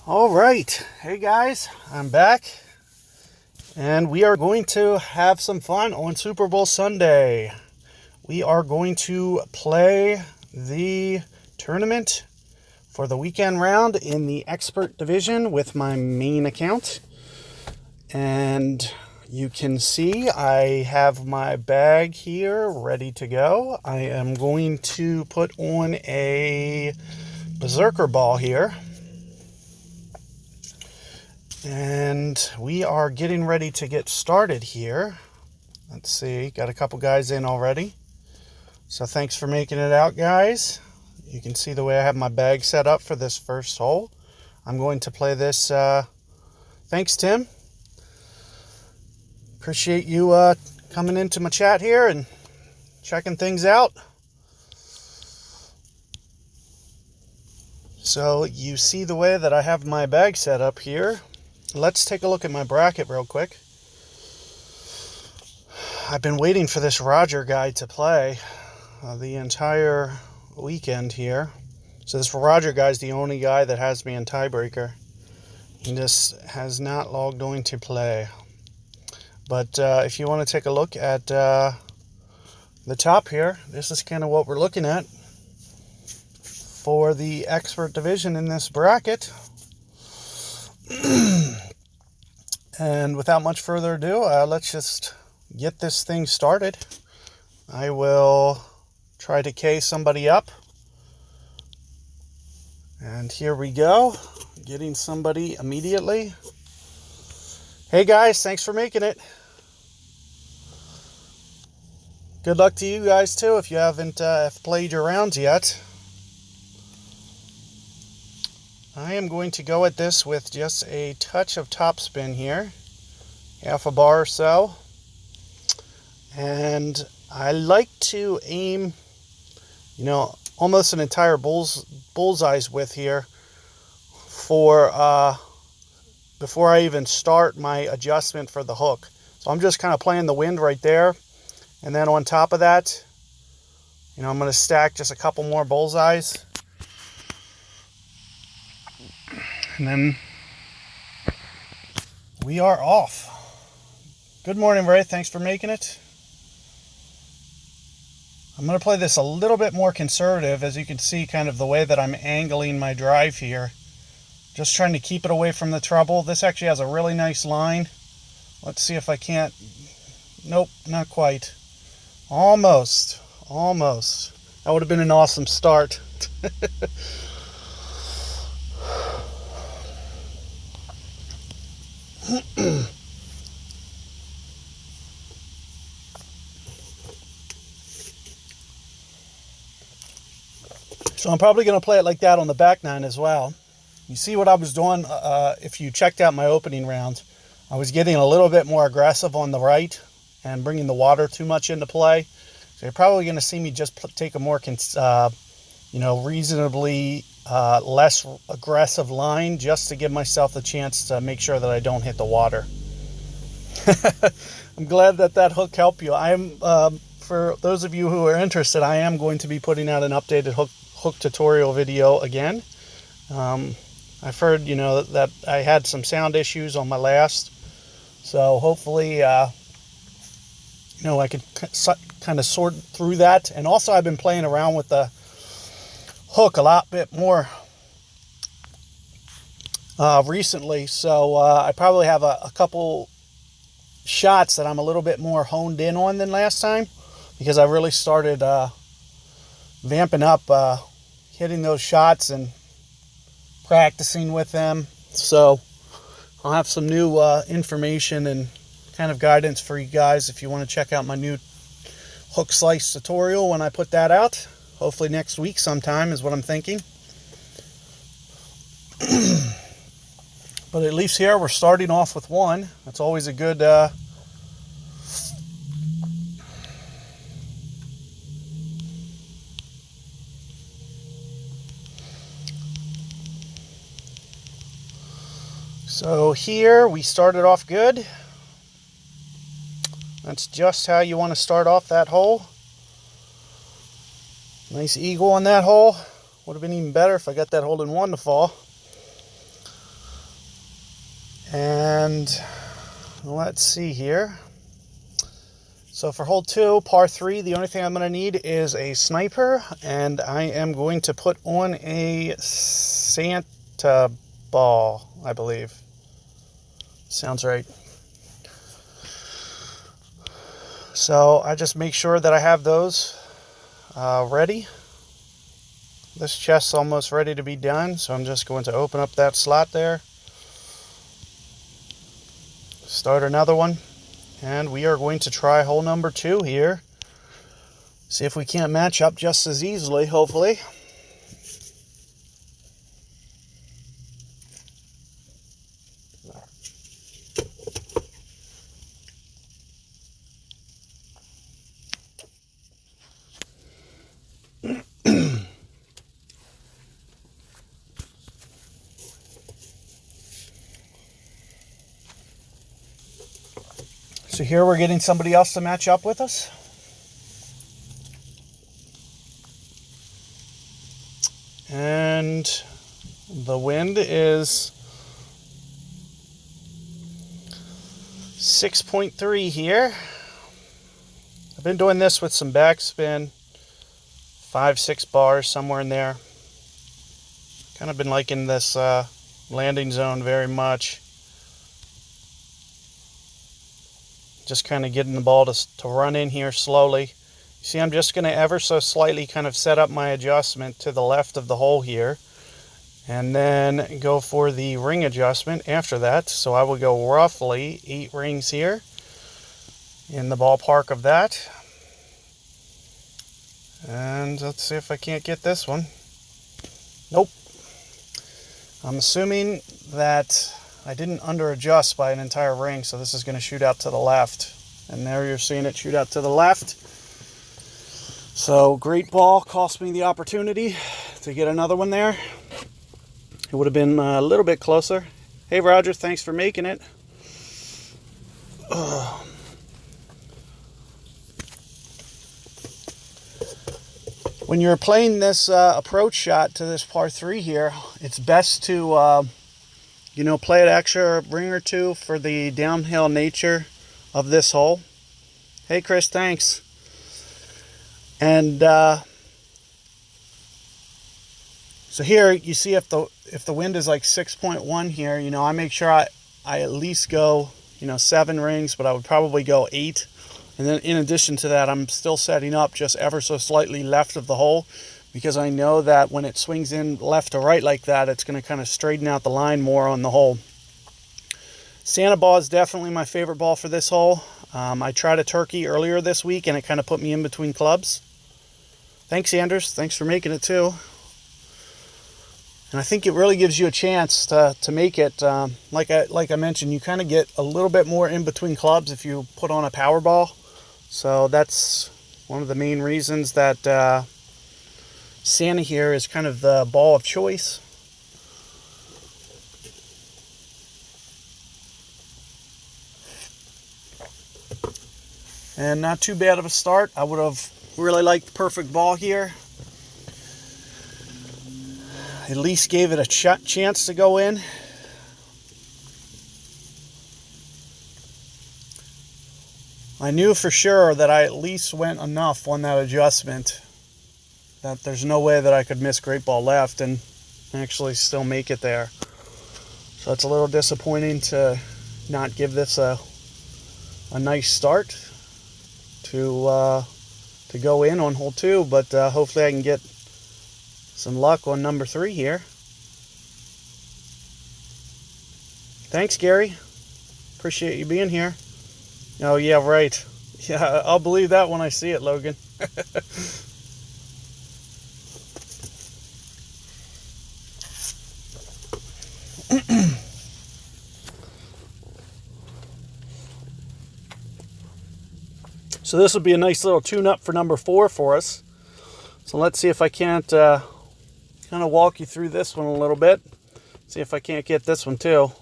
All right. Hey guys, I'm back and we are going to have some fun on Super Bowl Sunday. We are going to play the tournament for the weekend round in the expert division with my main account. And you can see I have my bag here ready to go. I am going to put on a berserker ball here. And we are getting ready to get started here. Let's see, got a couple guys in already. So thanks for making it out, guys. You can see the way I have my bag set up for this first hole. I'm going to play this. Thanks, Tim. Appreciate you coming into my chat here and checking things out. So you see the way that I have my bag set up here. Let's take a look at my bracket real quick. I've been waiting for this Roger guy to play the entire weekend here. So this Roger guy is the only guy that has me in tiebreaker. He just has not logged on to play. But if you want to take a look at the top here, this is kind of what we're looking at for the expert division in this bracket. And without much further ado, let's just get this thing started. I will try to K somebody up. And here we go. Getting somebody immediately. Hey guys, thanks for making it. Good luck to you guys too if you haven't played your rounds yet. I am going to go at this with just a touch of topspin here, half a bar or so. And I like to aim, almost an entire bullseye's width here for before I even start my adjustment for the hook. So I'm just kind of playing the wind right there. And then on top of that, I'm going to stack just a couple more bullseyes. And then we are off. Good morning, Ray. Thanks for making it. I'm going to play this a little bit more conservative, as you can see kind of the way that I'm angling my drive here. Just trying to keep it away from the trouble. This actually has a really nice line. Let's see if I can't. Nope, not quite. Almost. That would have been an awesome start. So I'm probably going to play it like that on the back nine as well. You see what I was doing, if you checked out my opening round, I was getting a little bit more aggressive on the right and bringing the water too much into play. So you're probably going to see me just take a more, reasonably less aggressive line just to give myself the chance to make sure that I don't hit the water. I'm glad that hook helped you. For those of you who are interested, I am going to be putting out an updated hook tutorial video again. I've heard, that I had some sound issues on my last. So hopefully, I can kind of sort through that. And also I've been playing around with the hook a lot bit more recently. So I probably have a couple shots that I'm a little bit more honed in on than last time, because I really started vamping up hitting those shots and practicing with them. So I'll have some new information and kind of guidance for you guys if you want to check out my new hook slice tutorial when I put that out. Hopefully next week sometime is what I'm thinking. But at least here we're starting off with one. That's always a good So here we started off good. That's just how you want to start off that hole. Nice eagle on that hole. Would have been even better if I got that hole in one to fall. And let's see here. So for hole 2, par 3, the only thing I'm going to need is a sniper, and I am going to put on a Santa ball, I believe. Sounds right. So I just make sure that I have those ready. This chest's almost ready to be done, so I'm just going to open up that slot there. Start another one. And we are going to try hole number 2 here. See if we can't match up just as easily, hopefully. So here we're getting somebody else to match up with us. And the wind is 6.3 here. I've been doing this with some backspin, 5-6 bars, somewhere in there. Kind of been liking this landing zone very much. Just kind of getting the ball to run in here slowly. You see, I'm just going to ever so slightly kind of set up my adjustment to the left of the hole here, and then go for the ring adjustment after that. So I will go roughly 8 rings here, in the ballpark of that. And let's see if I can't get this one. Nope. I'm assuming that I didn't under adjust by an entire ring, so this is going to shoot out to the left. And there you're seeing it shoot out to the left. So great ball, cost me the opportunity to get another one there. It would have been a little bit closer. Hey Roger, thanks for making it. When you're playing this approach shot to this par 3 here, it's best to play an extra ring or two for the downhill nature of this hole. Hey Chris, thanks. And so here you see if the wind is like 6.1 here, I make sure I at least go 7 rings, but I would probably go 8. And then in addition to that, I'm still setting up just ever so slightly left of the hole, because I know that when it swings in left to right like that, it's going to kind of straighten out the line more on the hole. Santa ball is definitely my favorite ball for this hole. I tried a turkey earlier this week, and it kind of put me in between clubs. Thanks, Anders. Thanks for making it too. And I think it really gives you a chance to make it. Like I mentioned, you kind of get a little bit more in between clubs if you put on a power ball. So that's one of the main reasons that Santa here is kind of the ball of choice. And not too bad of a start. I would have really liked the perfect ball here. At least gave it a chance to go in. I knew for sure that I at least went enough on that adjustment that there's no way that I could miss great ball left and actually still make it there. So it's a little disappointing to not give this a nice start to go in on hole 2, but hopefully I can get some luck on number 3 here. Thanks, Gary. Appreciate you being here. Oh, yeah, right. Yeah, I'll believe that when I see it, Logan. So this would be a nice little tune-up for number 4 for us. So let's see if I can't kind of walk you through this one a little bit. See if I can't get this one too.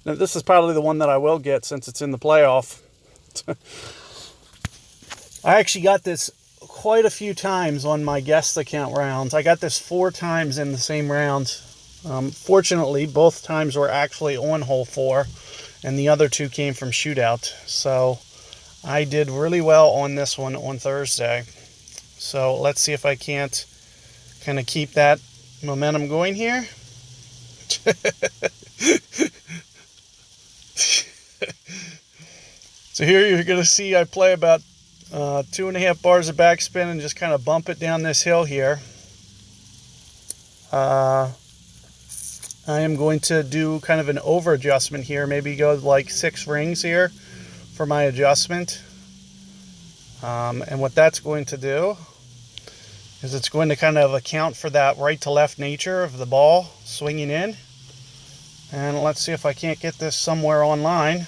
Now, this is probably the one that I will get since it's in the playoff. I actually got this quite a few times on my guest account rounds. I got this 4 times in the same round. Fortunately, both times were actually on hole 4, and the other 2 came from shootout. So I did really well on this one on Thursday. So let's see if I can't kind of keep that momentum going here. So here you're going to see I play about 2.5 bars of backspin and just kind of bump it down this hill here. I am going to do kind of an over adjustment here, maybe go like 6 rings here for my adjustment. And what that's going to do is it's going to kind of account for that right to left nature of the ball swinging in. And let's see if I can't get this somewhere online.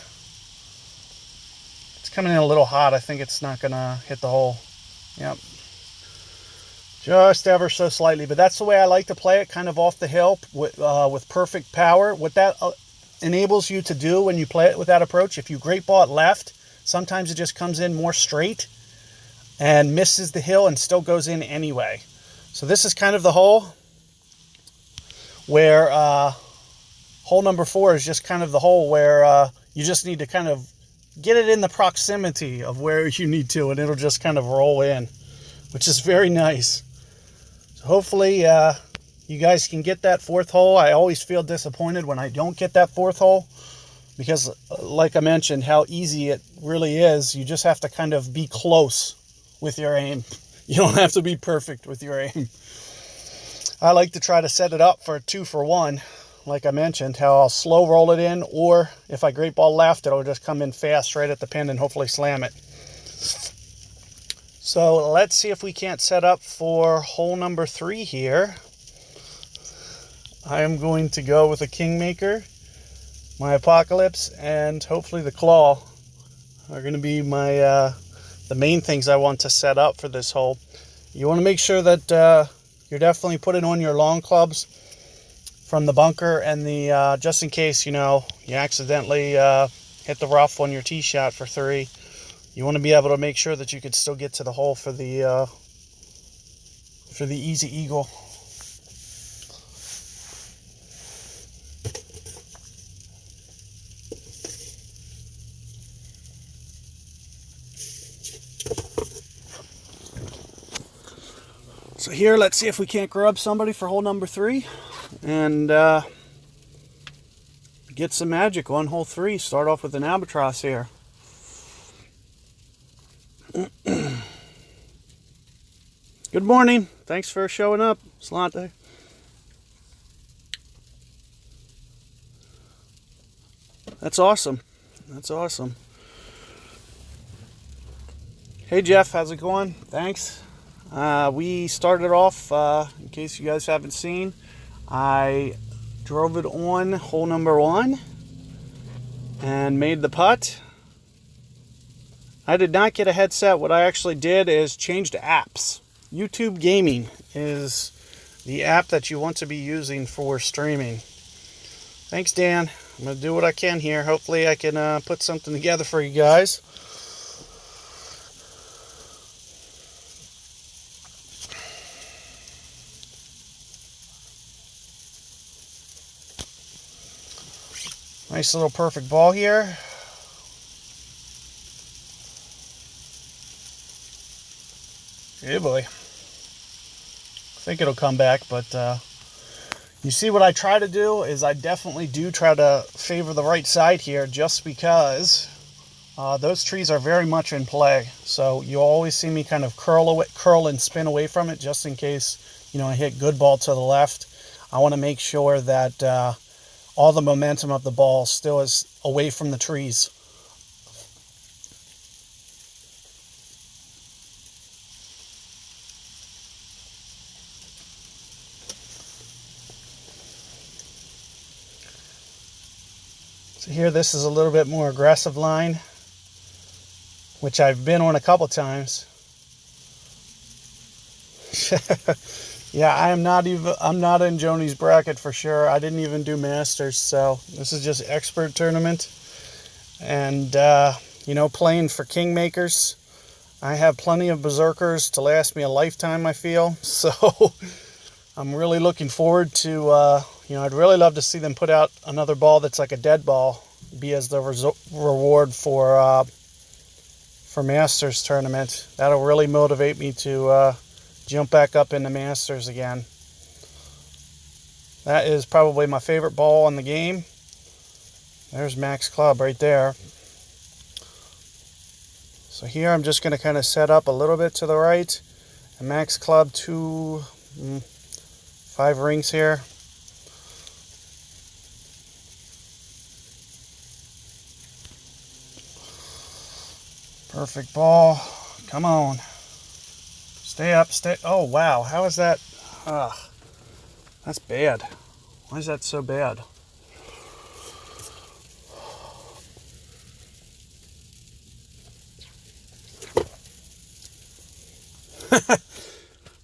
It's coming in a little hot. I think it's not going to hit the hole. Yep. Just ever so slightly. But that's the way I like to play it, kind of off the hill with perfect power. What that enables you to do when you play it with that approach, if you great ball it left, sometimes it just comes in more straight and misses the hill and still goes in anyway. So this is kind of the hole where hole number 4 is just kind of the hole where you just need to kind of get it in the proximity of where you need to, and it'll just kind of roll in, which is very nice. So hopefully you guys can get that 4th hole. I always feel disappointed when I don't get that 4th hole because, like I mentioned, how easy it really is. You just have to kind of be close with your aim. You don't have to be perfect with your aim. I like to try to set it up for a 2 for 1. Like I mentioned, how I'll slow roll it in, or if I great ball left, it'll just come in fast right at the pin and hopefully slam it. So let's see if we can't set up for hole number 3 here. I am going to go with a Kingmaker, my Apocalypse, and hopefully the Claw are going to be my the main things I want to set up for this hole. You want to make sure that you're definitely putting on your long clubs from the bunker, and the just in case you accidentally hit the rough on your tee shot for 3, you want to be able to make sure that you could still get to the hole for the easy eagle. So here, let's see if we can't grab somebody for hole number 3 and get some magic on hole 3. Start off with an albatross here. Good morning. Thanks for showing up, Slante. That's awesome. That's awesome. Hey Jeff, how's it going? Thanks. We started off, in case you guys haven't seen, I drove it on hole number 1 and made the putt. I did not get a headset. What I actually did is changed apps. YouTube Gaming is the app that you want to be using for streaming. Thanks, Dan. I'm going to do what I can here. Hopefully I can put something together for you guys. Nice little perfect ball here. Hey boy. I think it'll come back, but you see what I try to do is I definitely do try to favor the right side here, just because those trees are very much in play. So you'll always see me kind of curl and spin away from it, just in case I hit good ball to the left. I want to make sure that all the momentum of the ball still is away from the trees. So here, this is a little bit more aggressive line, which I've been on a couple times. Yeah, I'm not in Joni's bracket for sure. I didn't even do Masters, so this is just expert tournament. And, playing for Kingmakers, I have plenty of Berserkers to last me a lifetime, I feel. So I'm really looking forward to, You know, I'd really love to see them put out another ball that's like a dead ball, be as the reward for Masters tournament. That'll really motivate me to jump back up into Masters again. That is probably my favorite ball in the game. There's Max Club right there. So here I'm just going to kind of set up a little bit to the right. And Max Club 5 rings here. Perfect ball. Come on. Stay up. Stay. Oh, wow. How is that? That's bad. Why is that so bad?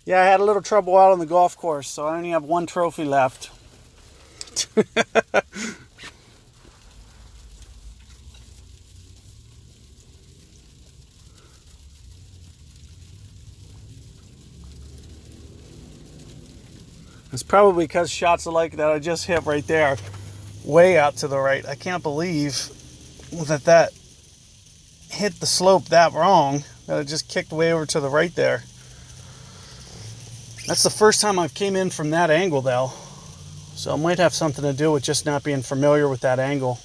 Yeah, I had a little trouble out on the golf course, so I only have 1 trophy left. It's probably because shots alike that I just hit right there, way out to the right. I can't believe that hit the slope that wrong, that it just kicked way over to the right there. That's the first time I've came in from that angle, though. So it might have something to do with just not being familiar with that angle.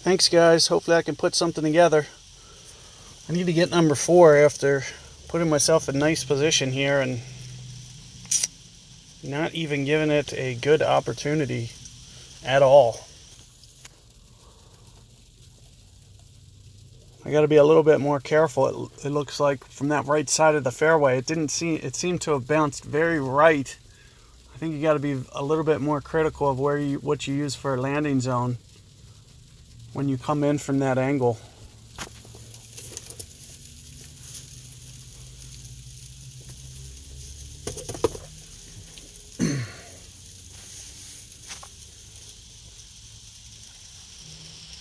Thanks, guys. Hopefully I can put something together. I need to get number 4 after putting myself in nice position here and not even giving it a good opportunity at all. I got to be a little bit more careful. It looks like from that right side of the fairway, it seemed to have bounced very right. I think you got to be a little bit more critical of what you use for a landing zone when you come in from that angle.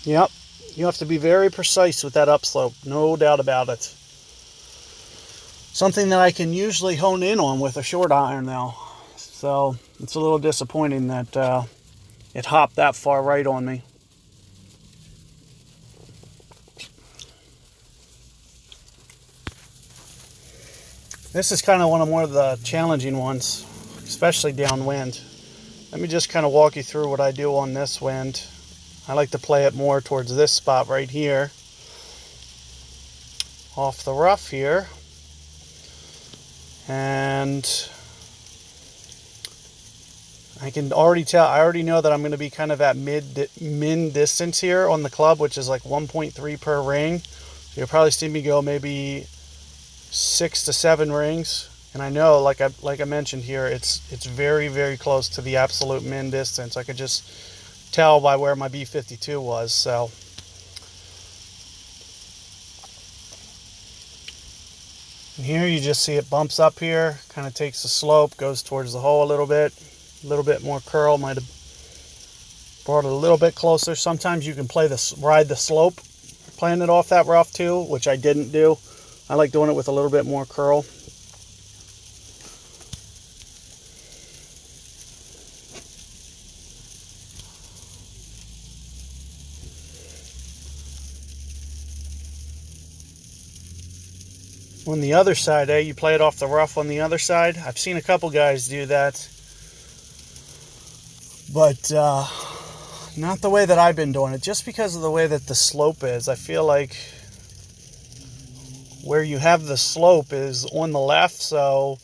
Yep. You have to be very precise with that upslope, no doubt about it. Something that I can usually hone in on with a short iron now. So it's a little disappointing that it hopped that far right on me. This is kind of one of more of the challenging ones, especially downwind. Let me just kind of walk you through what I do on this wind. I like to play it more towards this spot right here. Off the rough here. And I can already tell, I already know that I'm going to be kind of at min distance here on the club, which is like 1.3 per ring. So you'll probably see me go maybe 6 to 7 rings. And I know, like I mentioned here, it's very, very close to the absolute min distance. I could just tell by where my B52 was. So and here you just see it bumps up here, kind of takes the slope, goes towards the hole a little bit more curl. Might have brought it a little bit closer. Sometimes you can ride the slope, playing it off that rough too, which I didn't do. I like doing it with a little bit more curl. On the other side, you play it off the rough on the other side. I've seen a couple guys do that, but not the way that I've been doing it, just because of the way that the slope is. I feel like where you have the slope is on the left, so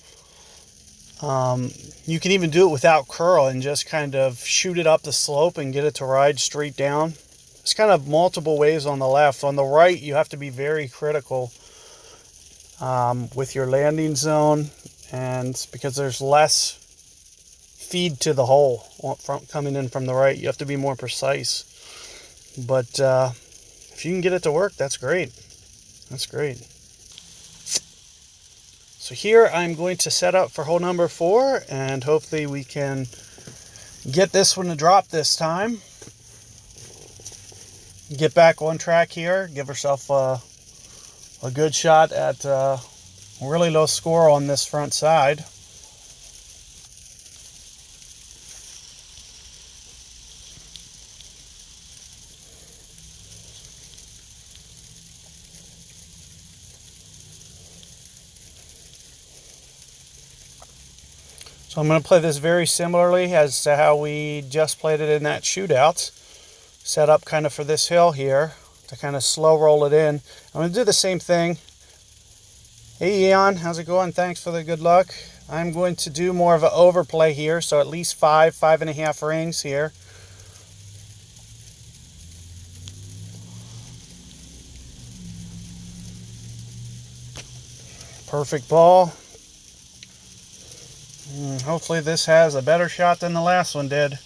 you can even do it without curl and just kind of shoot it up the slope and get it to ride straight down. There's kind of multiple ways on the left. On the right, you have to be very critical with your landing zone, and because there's less feed to the hole coming in from the right, you have to be more precise. But if you can get it to work, that's great. That's great. So here I'm going to set up for hole number 4, and hopefully we can get this one to drop this time. Get back on track here, give ourselves a good shot at a really low score on this front side. So I'm going to play this very similarly as to how we just played it in that shootout. Set up kind of for this hill here to kind of slow roll it in. I'm going to do the same thing. Hey Eon, how's it going? Thanks for the good luck. I'm going to do more of an overplay here, so at least 5.5 rings here. Perfect ball. Hopefully this has a better shot than the last one did.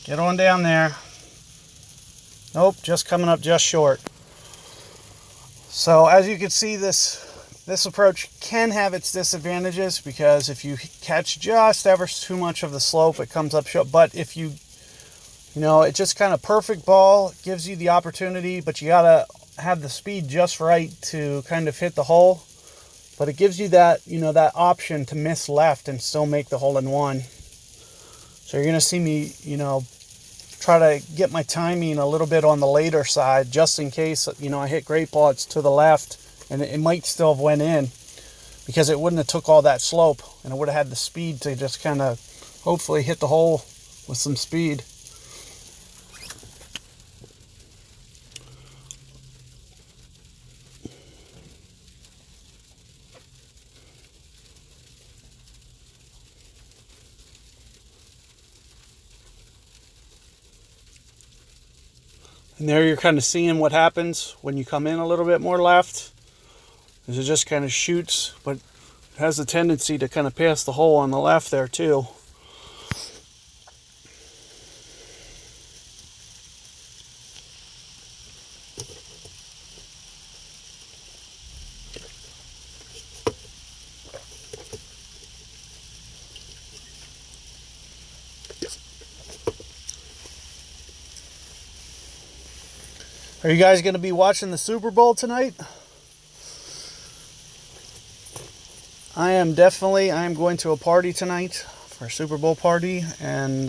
Get on down there. Nope, just coming up just short. So as you can see, this approach can have its disadvantages, because if you catch just ever too much of the slope, it comes up short. But if you know, it just kind of perfect ball, gives you the opportunity, but you gotta have the speed just right to kind of hit the hole. But it gives you that, you know, that option to miss left and still make the hole in one. So you're gonna see me, you know, try to get my timing a little bit on the later side, just in case, you know, I hit great ball, it's to the left, and it might still have went in, because it wouldn't have took all that slope, and it would have had the speed to just kind of hopefully hit the hole with some speed. And there you're kind of seeing what happens when you come in a little bit more left. Is it just kind of shoots, but it has a tendency to kind of pass the hole on the left there too. Are you guys going to be watching the Super Bowl tonight? I am definitely. I am going to a party tonight, for a Super Bowl party, and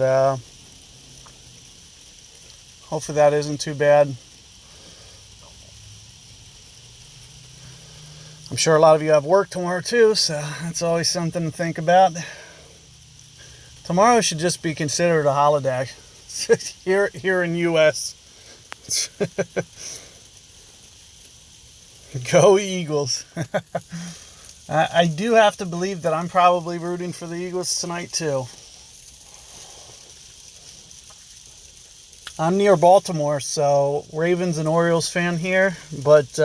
hopefully that isn't too bad. I'm sure a lot of you have work tomorrow too, so that's always something to think about. Tomorrow should just be considered a holiday here in U.S. Go Eagles. I do have to believe that I'm probably rooting for the Eagles tonight too. I'm near Baltimore, so Ravens and Orioles fan here, but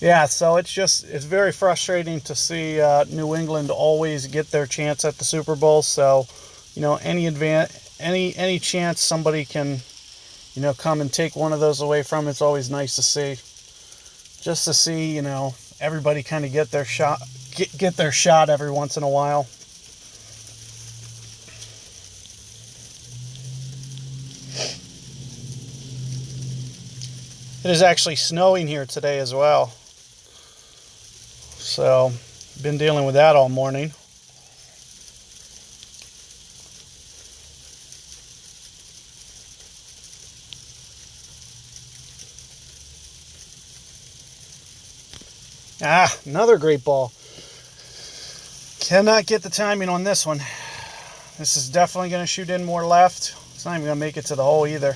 yeah, so it's very frustrating to see New England always get their chance at the Super Bowl. So, you know, any chance somebody can, you know, come and take one of those away from, it's always nice to see. Just to see, you know, everybody kind of get their shot every once in a while. It is actually snowing here today as well. So, been dealing with that all morning. Another great ball. Cannot get the timing on this one. This is definitely going to shoot in more left. It's not even going to make it to the hole either.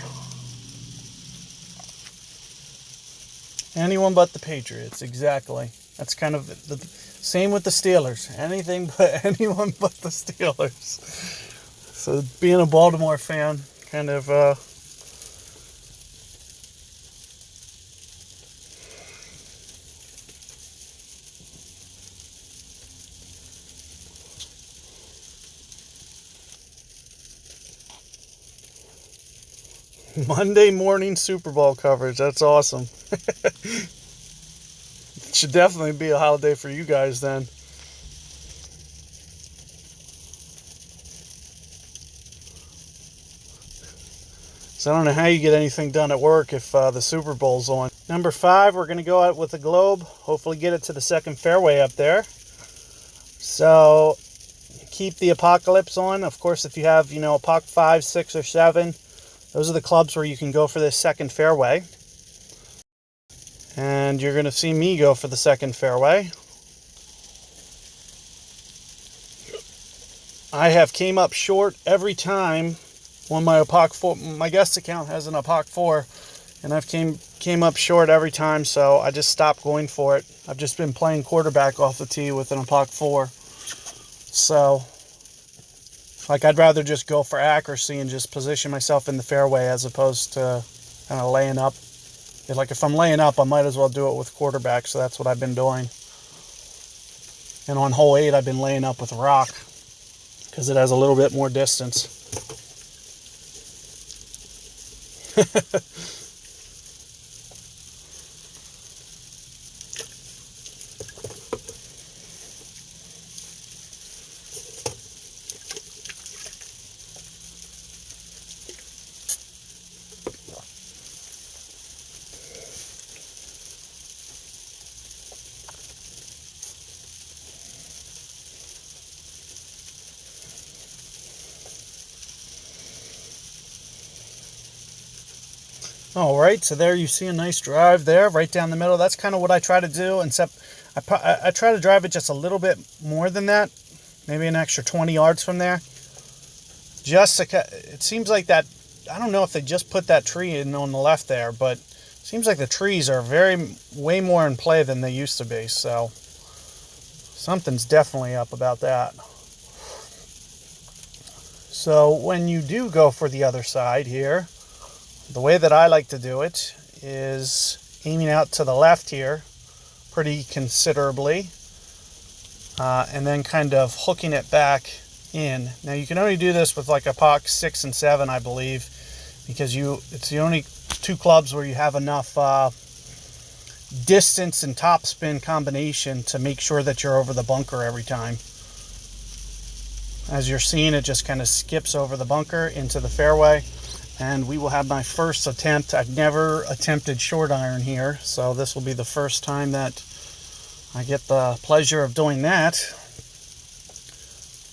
Anyone but the Patriots, exactly. That's kind of the same with the Steelers. Anyone but the Steelers. So being a Baltimore fan, kind of Monday morning Super Bowl coverage. That's awesome. It should definitely be a holiday for you guys then. So I don't know how you get anything done at work if the Super Bowl's on. Number 5, we're going to go out with a globe. Hopefully get it to the second fairway up there. So keep the Apocalypse on. Of course, if you have, you know, Apoc 5, 6, or 7, those are the clubs where you can go for this second fairway. And you're going to see me go for the second fairway. I have came up short every time when my APOC 4, my guest account has an APOC 4, and I've came up short every time, so I just stopped going for it. I've just been playing quarterback off the tee with an APOC 4. So, like, I'd rather just go for accuracy and just position myself in the fairway as opposed to kind of laying up. Like, if I'm laying up, I might as well do it with quarterback, so that's what I've been doing. And on hole 8, I've been laying up with rock because it has a little bit more distance. All right, so there you see a nice drive there, right down the middle. That's kind of what I try to do, except I try to drive it just a little bit more than that, maybe an extra 20 yards from there. It seems like that, I don't know if they just put that tree in on the left there, but it seems like the trees are way more in play than they used to be, so something's definitely up about that. So when you do go for the other side here, the way that I like to do it is aiming out to the left here pretty considerably, and then kind of hooking it back in. Now you can only do this with like a APOC 6 and 7, I believe, because it's the only two clubs where you have enough distance and topspin combination to make sure that you're over the bunker every time. As you're seeing, it just kind of skips over the bunker into the fairway. And we will have my first attempt. I've never attempted short iron here, so this will be the first time that I get the pleasure of doing that.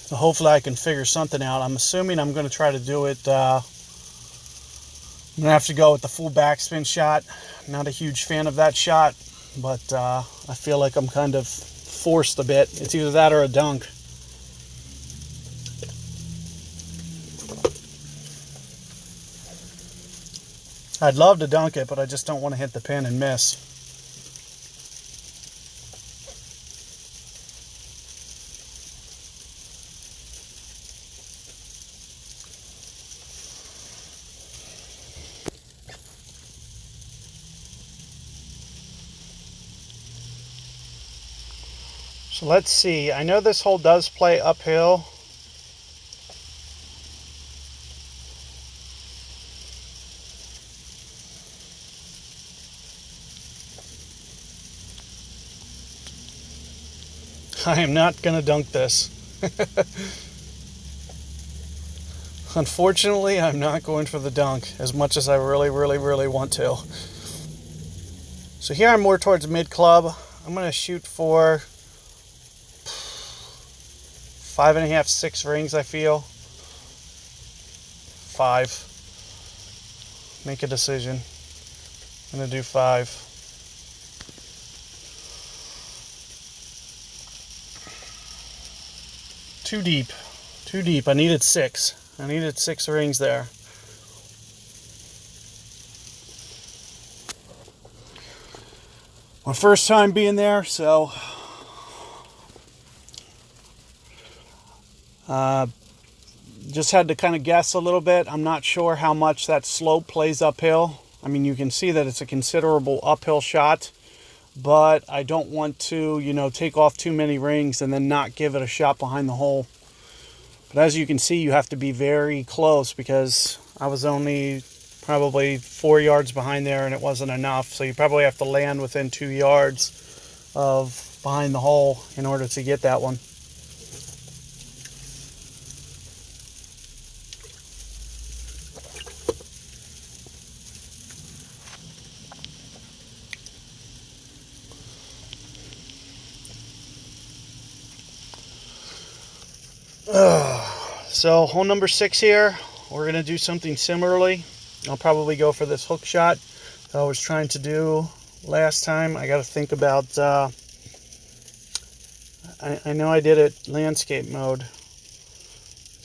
So hopefully I can figure something out. I'm assuming I'm going to try to do it. I'm going to have to go with the full backspin shot. I'm not a huge fan of that shot, but I feel like I'm kind of forced a bit. It's either that or a dunk. I'd love to dunk it, but I just don't want to hit the pin and miss. So let's see. I know this hole does play uphill. I am not going to dunk this. Unfortunately, I'm not going for the dunk as much as I really want to. So here I'm more towards mid-club. I'm going to shoot for 5.5, 6 rings, I feel. 5. Make a decision. I'm going to do 5. Too deep. Too deep. I needed 6. I needed 6 rings there. My first time being there, so just had to kind of guess a little bit. I'm not sure how much that slope plays uphill. I mean, you can see that it's a considerable uphill shot, but I don't want to, take off too many rings and then not give it a shot behind the hole. But as you can see, you have to be very close because I was only probably 4 yards behind there and it wasn't enough. So you probably have to land within 2 yards of behind the hole in order to get that one. So hole number 6 here, we're going to do something similarly. I'll probably go for this hook shot that I was trying to do last time. I got to think about, I know I did it landscape mode,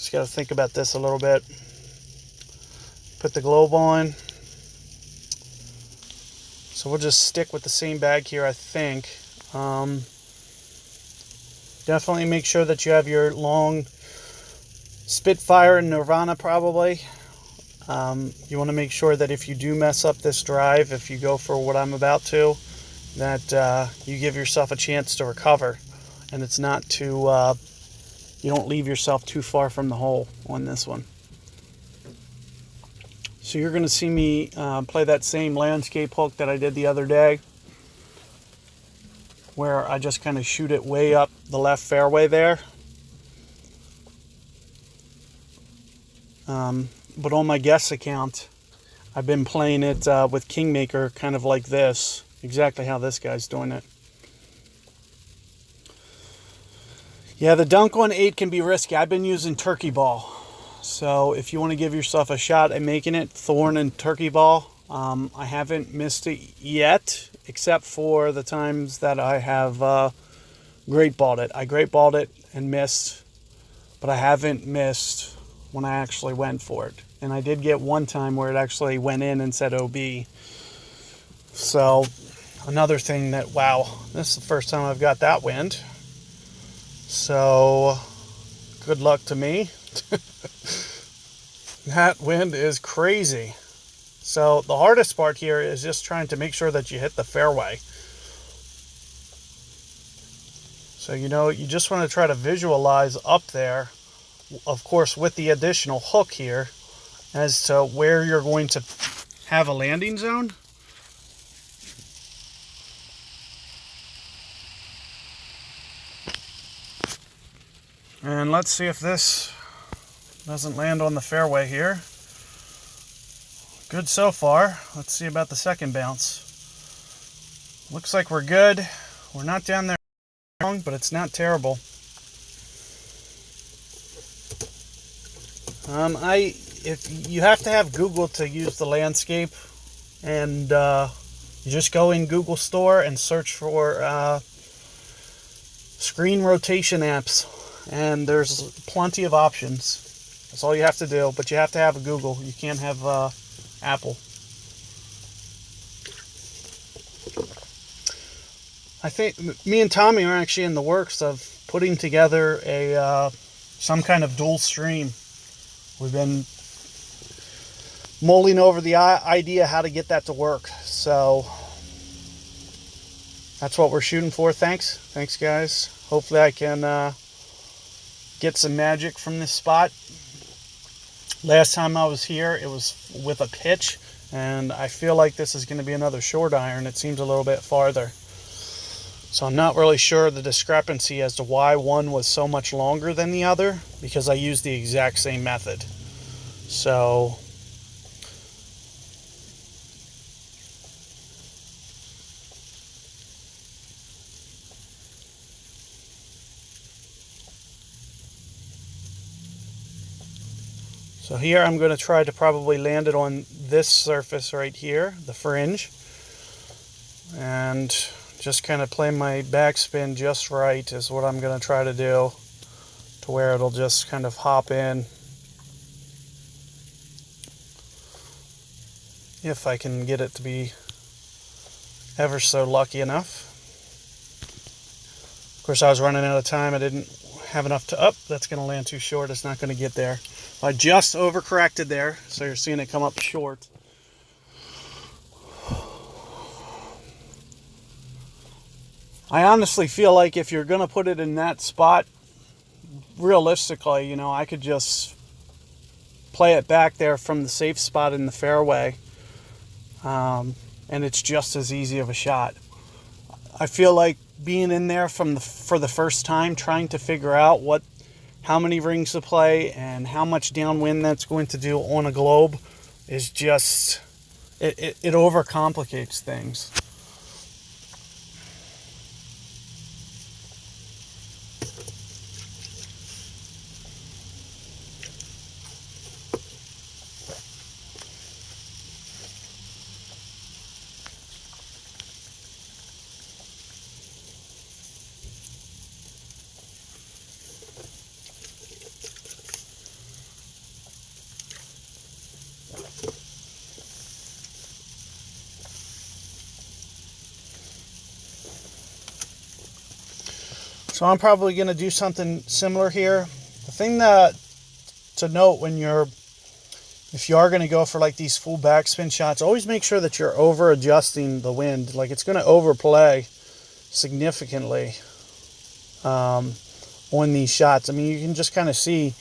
Just got to think about this a little bit. Put the globe on. So we'll just stick with the same bag here, I think. Definitely make sure that you have your long Spitfire and Nirvana probably. You want to make sure that if you do mess up this drive, if you go for what I'm about to, that you give yourself a chance to recover, and it's not too, you don't leave yourself too far from the hole on this one. So you're going to see me play that same landscape hook that I did the other day, where I just kind of shoot it way up the left fairway there. But on my guest account, I've been playing it with Kingmaker kind of like this, exactly how this guy's doing it. Yeah, the dunk on 8 can be risky. I've been using turkey ball. So if you want to give yourself a shot at making it, thorn and turkey ball. I haven't missed it yet, except for the times that I have great balled it. I great balled it and missed, but I haven't missed when I actually went for it. And I did get one time where it actually went in and said OB. So another thing that, wow, this is the first time I've got that wind. So good luck to me. That wind is crazy. So the hardest part here is just trying to make sure that you hit the fairway. So, you know, you just want to try to visualize up there, of course, with the additional hook here, as to where you're going to have a landing zone. And let's see if this doesn't land on the fairway here. Good so far. Let's see about the second bounce. Looks like we're good. We're not down there long, but it's not terrible. If you have to have Google to use the landscape, and you just go in Google Store and search for screen rotation apps, and there's plenty of options. That's all you have to do, but you have to have a Google. You can't have Apple. I think me and Tommy are actually in the works of putting together a some kind of dual stream. We've been mulling over the idea how to get that to work. So that's what we're shooting for. Thanks guys. Hopefully I can get some magic from this spot. Last time I was here, it was with a pitch, and I feel like this is going to be another short iron. It seems a little bit farther. So I'm not really sure the discrepancy as to why one was so much longer than the other, because I used the exact same method. So here I'm going to try to probably land it on this surface right here, the fringe, and just kind of play my backspin just right is what I'm going to try to do, to where it'll just kind of hop in, if I can get it to be ever so lucky enough. Of course, I was running out of time. I didn't have enough to up. That's going to land too short. It's not going to get there. I just overcorrected there, so you're seeing it come up short. I honestly feel like if you're going to put it in that spot, realistically, you know, I could just play it back there from the safe spot in the fairway, and it's just as easy of a shot. I feel like being in there for the first time, trying to figure out how many rings to play and how much downwind that's going to do on a globe is just, it overcomplicates things. So I'm probably going to do something similar here. The thing that to note if you are going to go for like these full backspin shots, always make sure that you're over adjusting the wind. Like, it's going to overplay significantly on these shots. I mean, you can just kind of see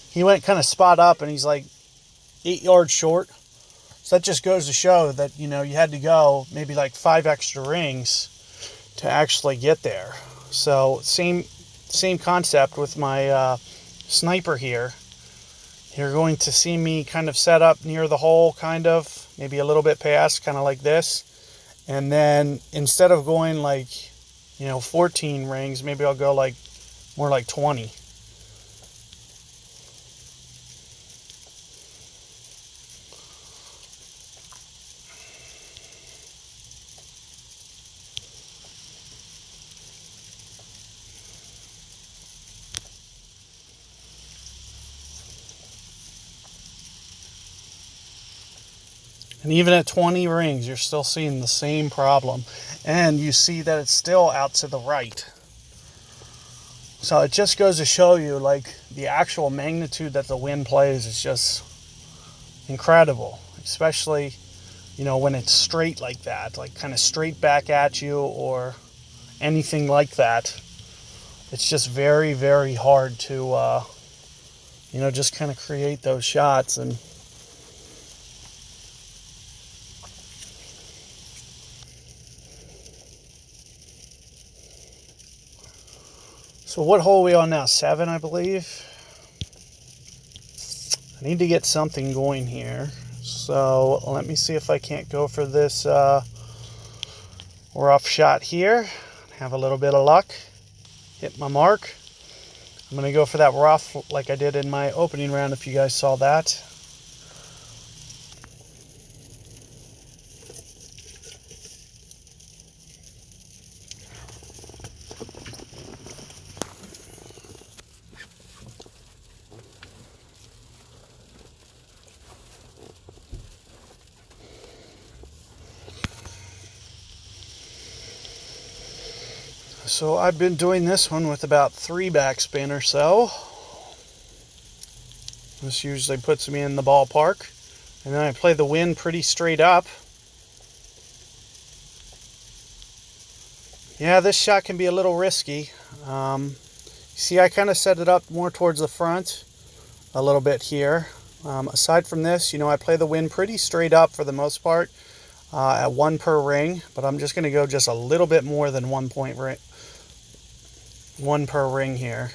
he went kind of spot up and he's like 8 yards short. So that just goes to show that, you had to go maybe like 5 extra rings to actually get there. So same concept with my sniper here. You're going to see me kind of set up near the hole, kind of, maybe a little bit past, kind of like this. And then instead of going like, 14 rings, maybe I'll go like more like 20. And even at 20 rings, you're still seeing the same problem. And you see that it's still out to the right. So it just goes to show you, like, the actual magnitude that the wind plays is just incredible. Especially, when it's straight like that, like kind of straight back at you or anything like that. It's just very, very hard to, just kind of create those shots. And so what hole are we on now? 7, I believe. I need to get something going here. So let me see if I can't go for this rough shot here. Have a little bit of luck. Hit my mark. I'm going to go for that rough like I did in my opening round, if you guys saw that. So I've been doing this one with about 3 backspin or so. This usually puts me in the ballpark. And then I play the wind pretty straight up. Yeah, this shot can be a little risky. See, I kind of set it up more towards the front a little bit here. Aside from this, I play the wind pretty straight up for the most part at 1 per ring. But I'm just going to go just a little bit more than 1 per ring here.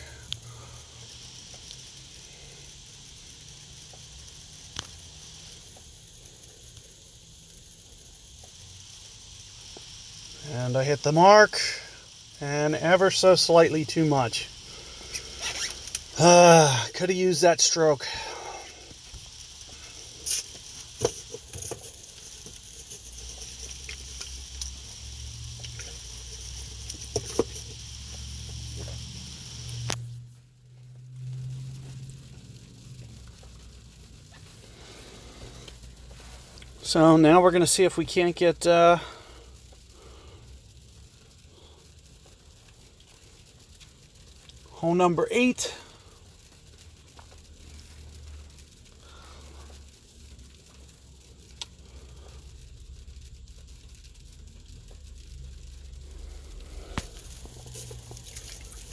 And I hit the mark, and ever so slightly too much. Could have used that stroke. So now we're going to see if we can't get hole number 8.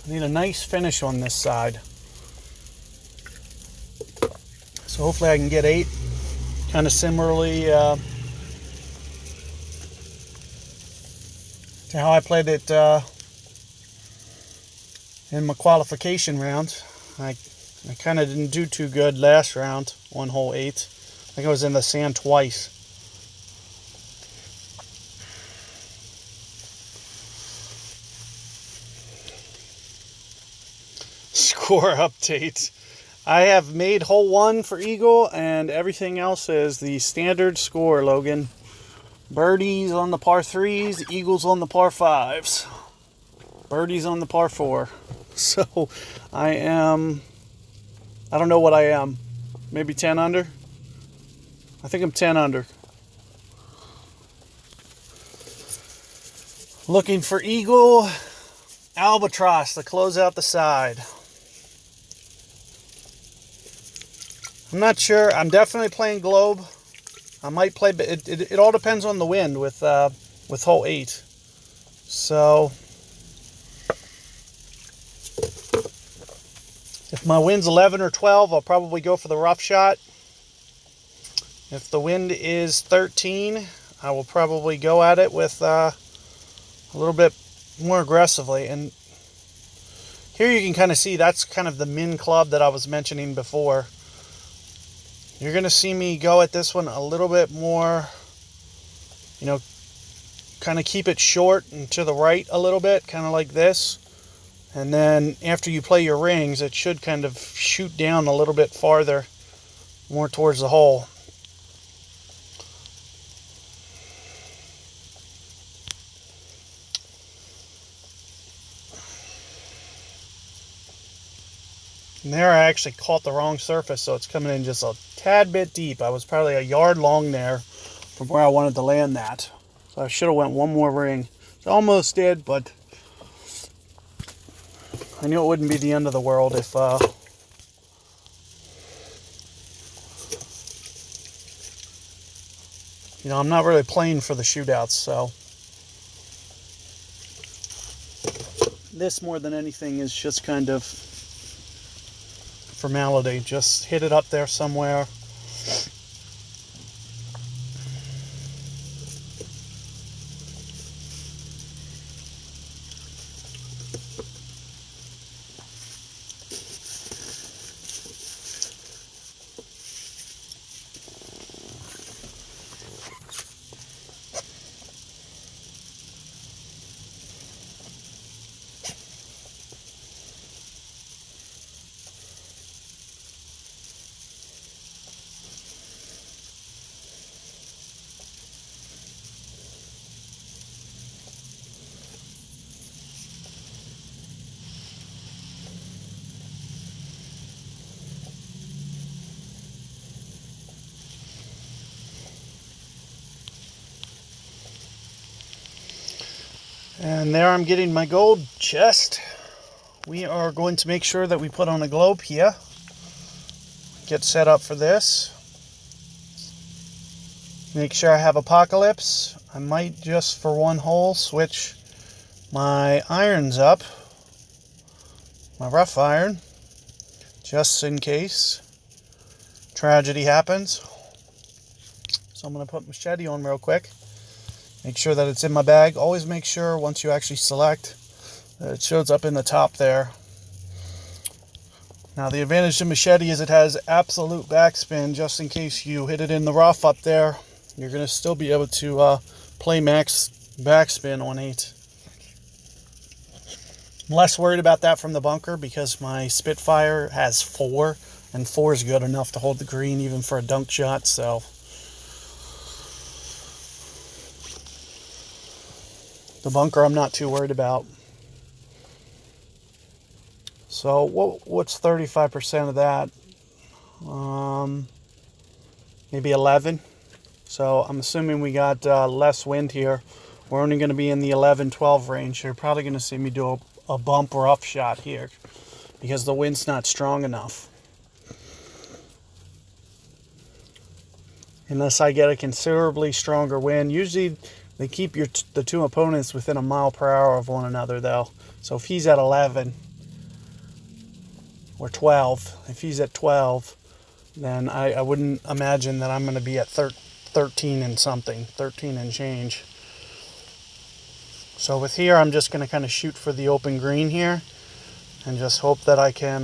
I need a nice finish on this side. So hopefully I can get 8. Kind of similarly to how I played it in my qualification round. I kind of didn't do too good last round on hole 8. I think I was in the sand twice. Score update. I have made hole 1 for eagle, and everything else is the standard score, Logan. Birdies on the par 3s, eagles on the par 5s. Birdies on the par 4. So I don't know what I am. Maybe 10 under? I think I'm 10 under. Looking for eagle. Albatross to close out the side. I'm not sure. I'm definitely playing Globe. I might play, but it all depends on the wind with hole 8. So if my wind's 11 or 12, I'll probably go for the rough shot. If the wind is 13, I will probably go at it with a little bit more aggressively. And here you can kind of see that's kind of the min club that I was mentioning before. You're going to see me go at this one a little bit more, you know, kind of keep it short and to the right a little bit, kind of like this. And then after you play your rings, it should kind of shoot down a little bit farther, more towards the hole. And there I actually caught the wrong surface, so it's coming in just a tad bit deep. I was probably a yard long there from where I wanted to land that. So I should have went one more ring. I almost did, but I knew it wouldn't be the end of the world if you know, I'm not really playing for the shootouts, so this more than anything is just kind of formality. Just hit it up there somewhere. And there I'm getting my gold chest. We are going to make sure that we put on a globe here. Get set up for this. Make sure I have Apocalypse. I might just for one hole switch my irons up. My rough iron. Just in case tragedy happens. So I'm going to put machete on real quick. Make sure that it's in my bag. Always make sure once you actually select that it shows up in the top there. Now the advantage to machete is it has absolute backspin. Just in case you hit it in the rough up there, you're going to still be able to play max backspin on 8. I'm less worried about that from the bunker because my Spitfire has 4, and 4 is good enough to hold the green even for a dunk shot. So the bunker I'm not too worried about. So what's 35% of that? Maybe 11. So I'm assuming we got less wind here. We're only going to be in the 11-12 range. You're probably going to see me do a bump rough shot here because the wind's not strong enough. Unless I get a considerably stronger wind. Usually they keep the two opponents within a mile per hour of one another, though. So if he's at 11 or 12, if he's at 12, then I wouldn't imagine that I'm going to be at 13 and something, 13 and change. So with here, I'm just going to kind of shoot for the open green here and just hope that I can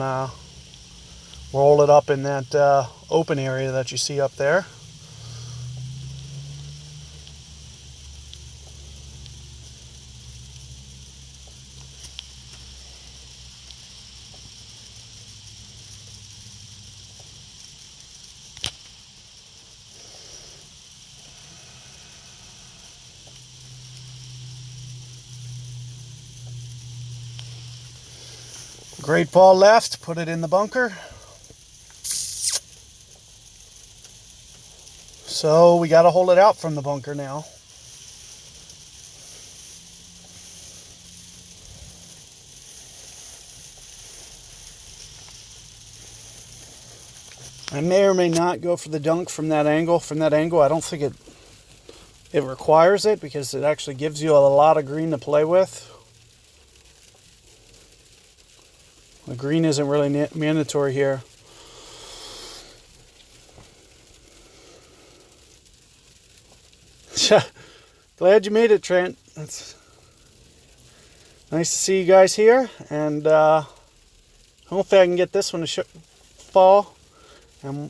roll it up in that open area that you see up there. Great ball left, put it in the bunker. So we got to hold it out from the bunker now. I may or may not go for the dunk from that angle. I don't think it requires it because it actually gives you a lot of green to play with. The green isn't really mandatory here. Glad you made it, Trent. That's nice to see you guys here, and hopefully I can get this one to fall and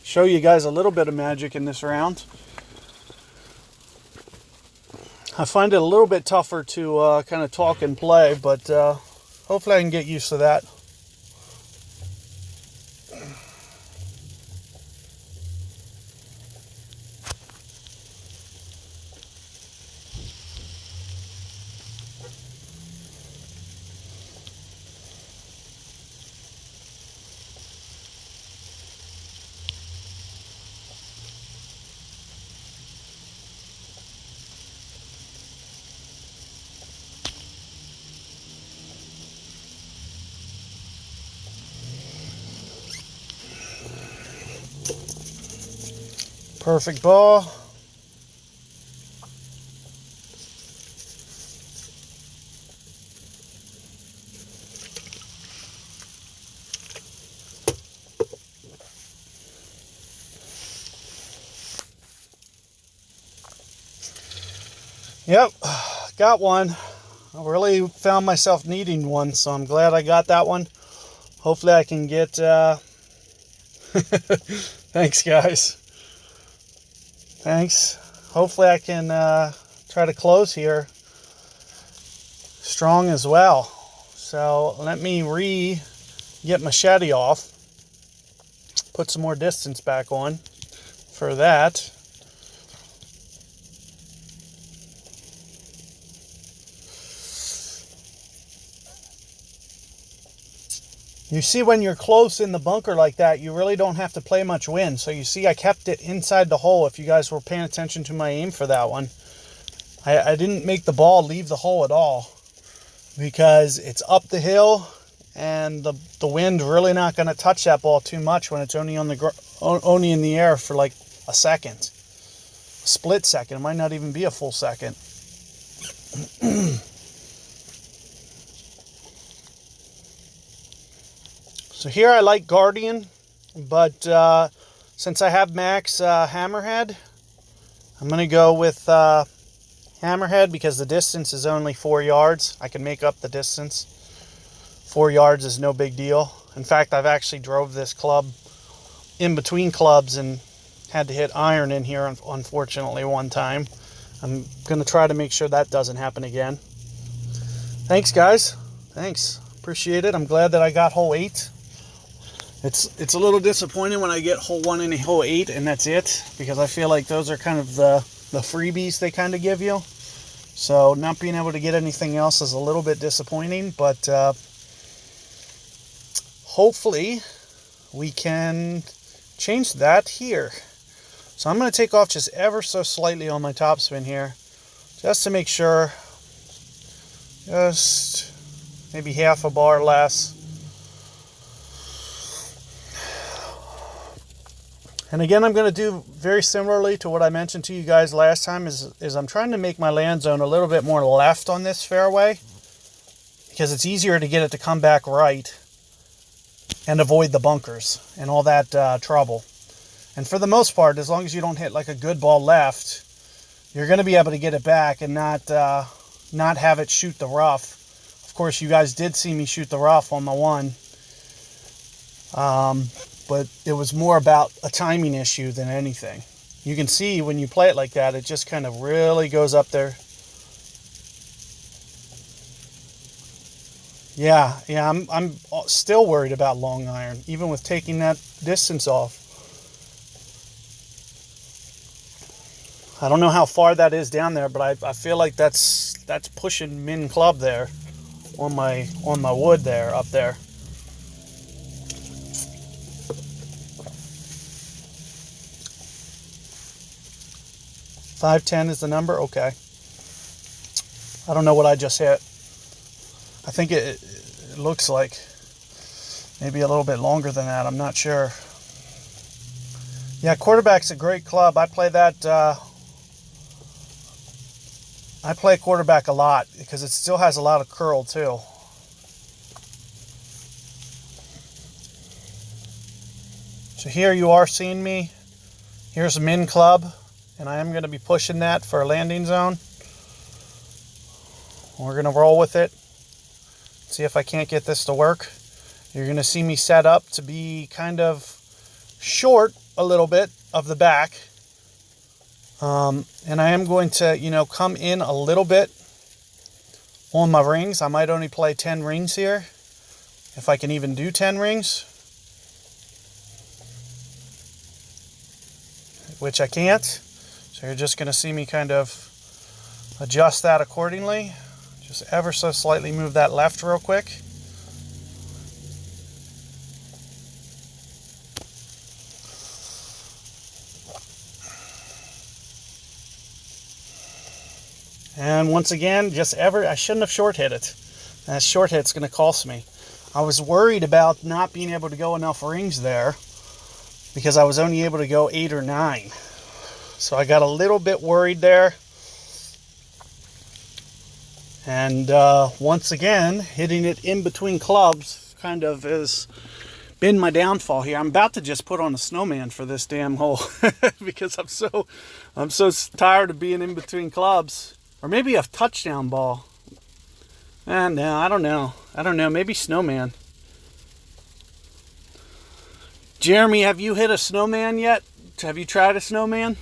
show you guys a little bit of magic in this round. I find it a little bit tougher to kind of talk and play, but hopefully I can get used to that. Perfect ball. Yep, got one. I really found myself needing one, so I'm glad I got that one. Hopefully I can get... Thanks, guys. Thanks. Hopefully I can try to close here strong as well. So let me get machete off. Put some more distance back on for that. You see, when you're close in the bunker like that, you really don't have to play much wind. So you see I kept it inside the hole, if you guys were paying attention to my aim for that one. I didn't make the ball leave the hole at all because it's up the hill and the wind really not going to touch that ball too much when it's only only in the air for like a second. A split second. It might not even be a full second. So here I like Guardian, but since I have Max Hammerhead, I'm going to go with Hammerhead because the distance is only 4 yards. I can make up the distance. 4 yards is no big deal. In fact, I've actually drove this club in between clubs and had to hit iron in here, unfortunately, one time. I'm going to try to make sure that doesn't happen again. Thanks, guys. Thanks. Appreciate it. I'm glad that I got hole 8. It's a little disappointing when I get hole 1 and hole 8 and that's it, because I feel like those are kind of the freebies they kind of give you. So not being able to get anything else is a little bit disappointing, but hopefully we can change that here. So I'm going to take off just ever so slightly on my topspin here, just to make sure, just maybe half a bar less. And again, I'm going to do very similarly to what I mentioned to you guys last time, is I'm trying to make my land zone a little bit more left on this fairway, because it's easier to get it to come back right and avoid the bunkers and all that trouble. And for the most part, as long as you don't hit like a good ball left, you're going to be able to get it back and not have it shoot the rough. Of course, you guys did see me shoot the rough on my one. But it was more about a timing issue than anything. You can see when you play it like that, it just kind of really goes up there. Yeah, I'm still worried about long iron, even with taking that distance off. I don't know how far that is down there, but I feel like that's pushing min club there on my wood there, up there. 510 is the number? Okay. I don't know what I just hit. I think it looks like maybe a little bit longer than that. I'm not sure. Yeah, quarterback's a great club. I play that. I play quarterback a lot because it still has a lot of curl too. So here you are seeing me. Here's a min club, and I am going to be pushing that for a landing zone. We're going to roll with it. See if I can't get this to work. You're going to see me set up to be kind of short a little bit of the back. And I am going to, come in a little bit on my rings. I might only play 10 rings here, if I can even do 10 rings, which I can't. So you're just going to see me kind of adjust that accordingly. Just ever so slightly move that left real quick. And once again, I shouldn't have short hit it. That short hit's going to cost me. I was worried about not being able to go enough rings there because I was only able to go 8 or 9. So I got a little bit worried there. And once again, hitting it in between clubs kind of has been my downfall here. I'm about to just put on a snowman for this damn hole because I'm so tired of being in between clubs. Or maybe a touchdown ball. No, I don't know. Maybe snowman. Jeremy, have you hit a snowman yet? Have you tried a snowman?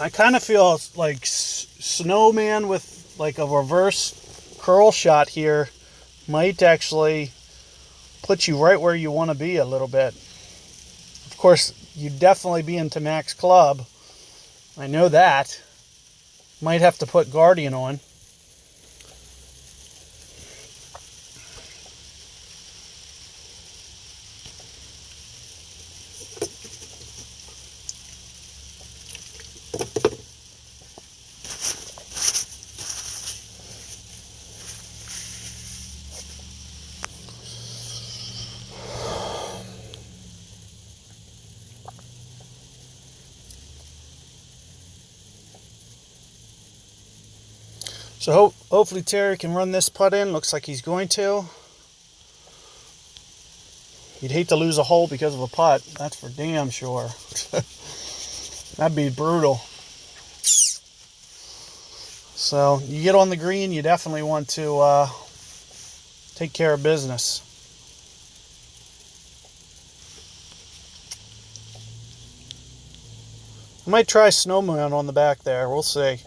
I kind of feel like snowman with like a reverse curl shot here might actually put you right where you want to be a little bit. Of course, you'd definitely be into max club. I know that. Might have to put Guardian on. So hopefully Terry can run this putt in. Looks like he's going to. You'd hate to lose a hole because of a putt. That's for damn sure. That'd be brutal. So you get on the green, you definitely want to take care of business. I might try snowman on the back there. We'll see.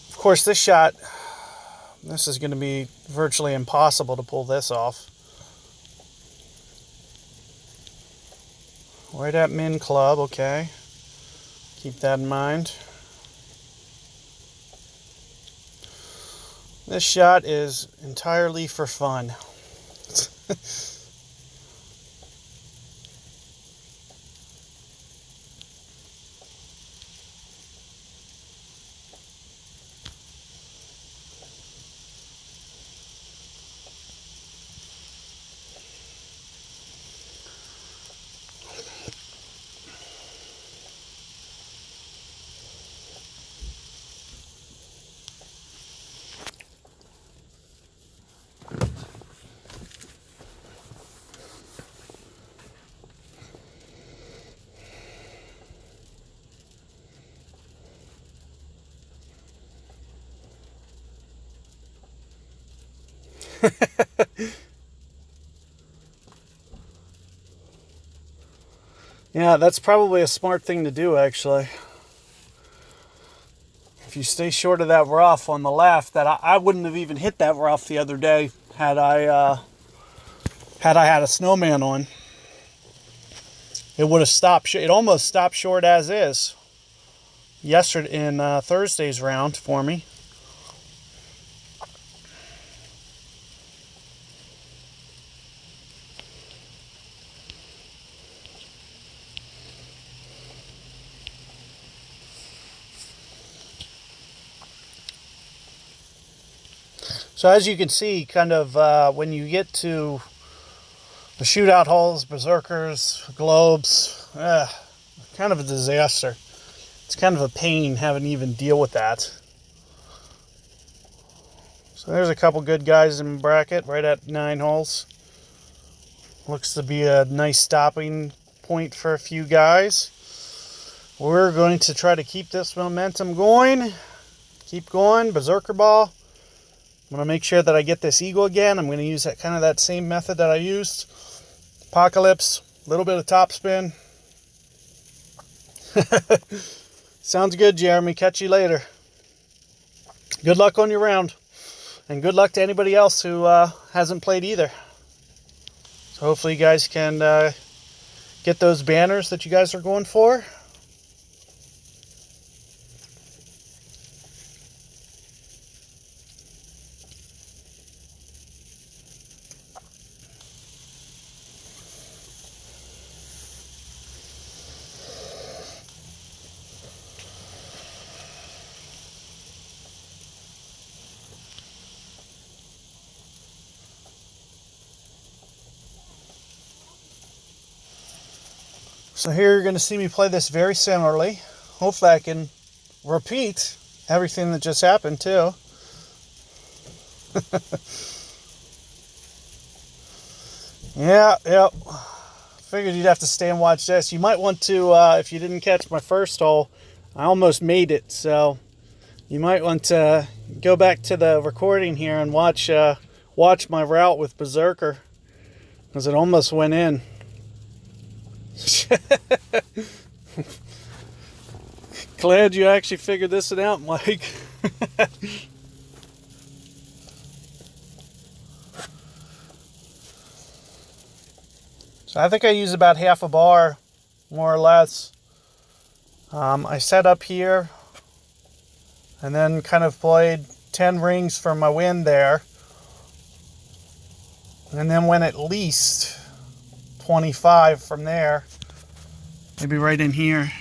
Of course, this is going to be virtually impossible to pull this off. Right at min club, okay. Keep that in mind. This shot is entirely for fun. Yeah, that's probably a smart thing to do, actually. If you stay short of that rough on the left, that I wouldn't have even hit that rough the other day had I had a snowman on. It would have stopped. It almost stopped short as is. Yesterday in Thursday's round for me. So as you can see, kind of when you get to the shootout holes, berserkers, globes, kind of a disaster. It's kind of a pain having to even deal with that. So there's a couple good guys in bracket right at 9 holes. Looks to be a nice stopping point for a few guys. We're going to try to keep this momentum going. Keep going, berserker ball. I'm going to make sure that I get this eagle again. I'm going to use that same method that I used. Apocalypse, a little bit of topspin. Sounds good, Jeremy. Catch you later. Good luck on your round. And good luck to anybody else who hasn't played either. So hopefully you guys can get those banners that you guys are going for. So here you're going to see me play this very similarly. Hopefully I can repeat everything that just happened too. Yeah. Figured you'd have to stay and watch this. You might want to, if you didn't catch my first hole, I almost made it. So you might want to go back to the recording here and watch my route with Berserker, because it almost went in. Glad you actually figured this out, Mike. So I think I use about half a bar, more or less. I set up here and then kind of played 10 rings for my wind there, and then went at least 25 from there, maybe right in here.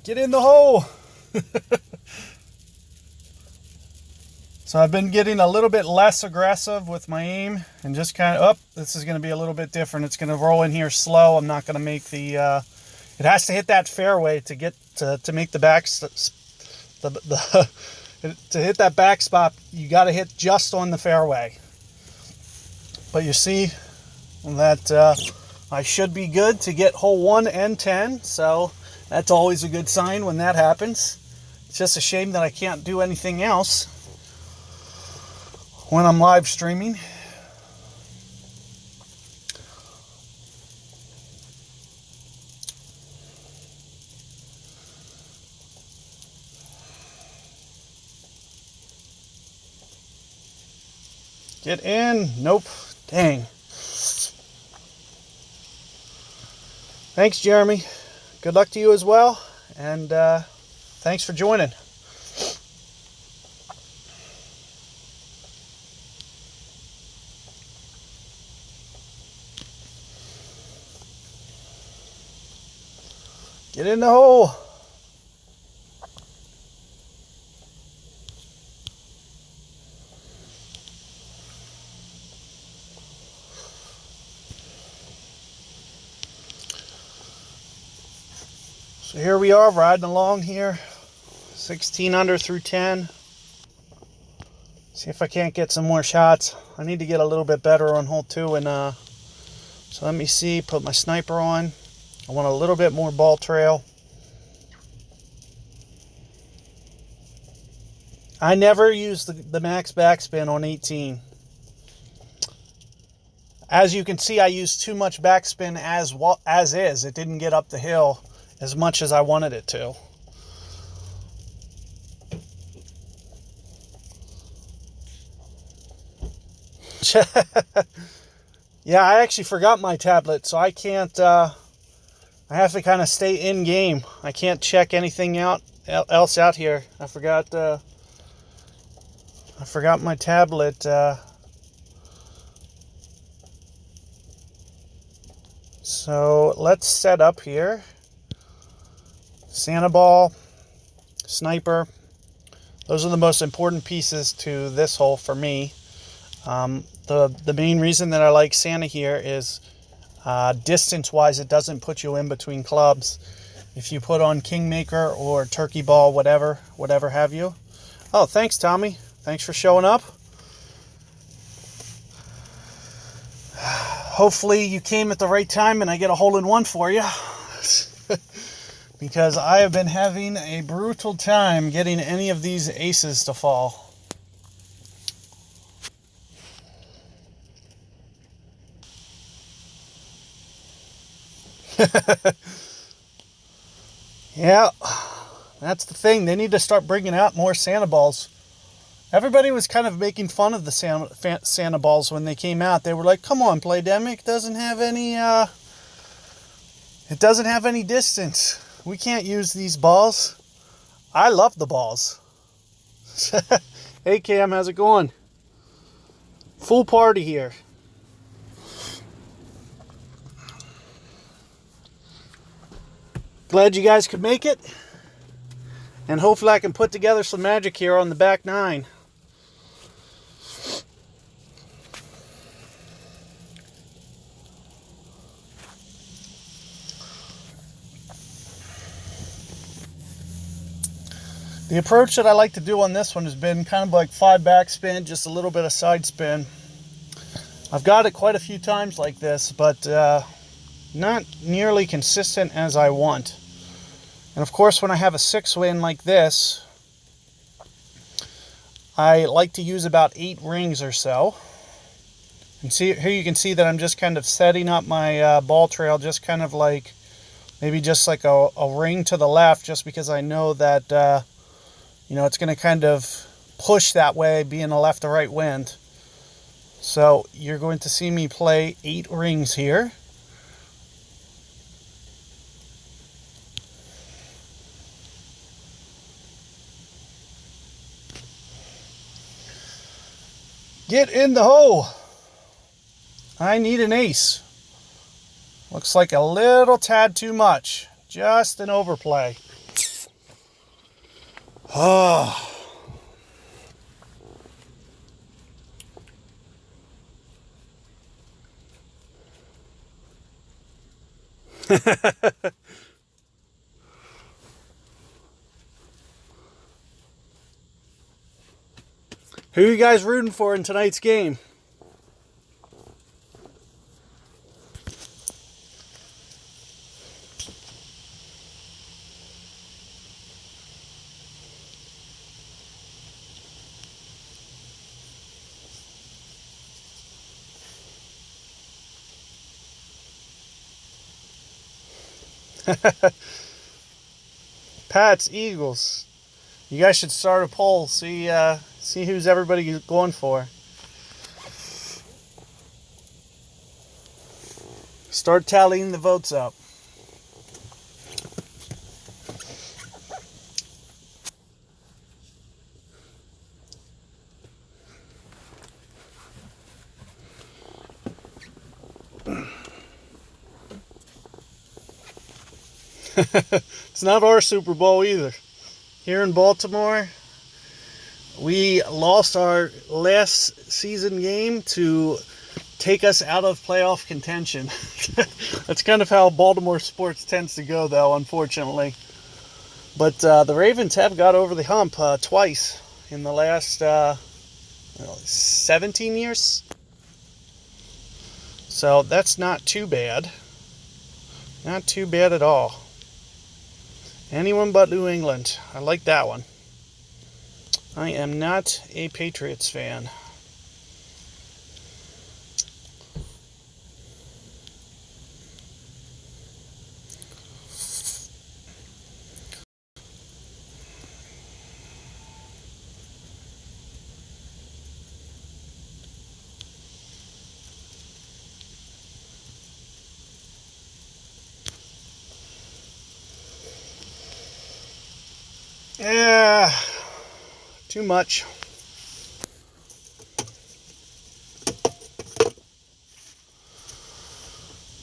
Get in the hole. So I've been getting a little bit less aggressive with my aim and just kind of, this is going to be a little bit different. It's going to roll in here slow. I'm not going to make the, it has to hit that fairway to get to make the back, to hit that back spot, you got to hit just on the fairway. But you see that I should be good to get hole 1 and 10. So that's always a good sign when that happens. It's just a shame that I can't do anything else when I'm live streaming. Get in. Nope. Dang. Thanks, Jeremy. Good luck to you as well. And thanks for joining. Get in the hole. So here we are riding along here, 16 under through 10. See if I can't get some more shots. I need to get a little bit better on hole 2. And so let me see, put my sniper on. I want a little bit more ball trail. I never use the max backspin on 18. As you can see, I used too much backspin as is. It didn't get up the hill as much as I wanted it to. Yeah, I actually forgot my tablet, so I can't, I have to kind of stay in game. I can't check anything else out here. I forgot my tablet. So let's set up here. Santa ball. sniper. Those are the most important pieces to this hole for me. The main reason that I like Santa here is distance-wise, it doesn't put you in between clubs. If you put on Kingmaker or Turkey Ball, whatever have you. Oh, thanks, Tommy. Thanks for showing up. Hopefully you came at the right time and I get a hole-in-one for you. Because I have been having a brutal time getting any of these aces to fall. Yeah, that's the thing. They need to start bringing out more Santa balls. Everybody was kind of making fun of the Santa balls when they came out. They were like, "Come on, Playdemic doesn't have any. It doesn't have any distance. We can't use these balls." I love the balls. Hey Cam, how's it going? Full party here. Glad you guys could make it. And hopefully I can put together some magic here on the back nine. The approach that I like to do on this one has been kind of like 5 backspin, just a little bit of side spin. I've got it quite a few times like this, but not nearly consistent as I want. And of course, when I have a 6-win like this, I like to use about 8 rings or so. And see here, you can see that I'm just kind of setting up my ball trail, just kind of like maybe just like a ring to the left, just because I know that you know, it's going to kind of push that way, being a left to right wind. So you're going to see me play 8 rings here. Get in the hole. I need an ace. Looks like a little tad too much. Just an overplay. Oh. Who are you guys rooting for in tonight's game? Pats, Eagles. You guys should start a poll. See who's everybody going for. Start tallying the votes up. It's not our Super Bowl either. Here in Baltimore, we lost our last season game to take us out of playoff contention. That's kind of how Baltimore sports tends to go, though, unfortunately. But the Ravens have got over the hump twice in the last 17 years. So that's not too bad. Not too bad at all. Anyone but New England. I like that one. I am not a Patriots fan. Yeah, too much.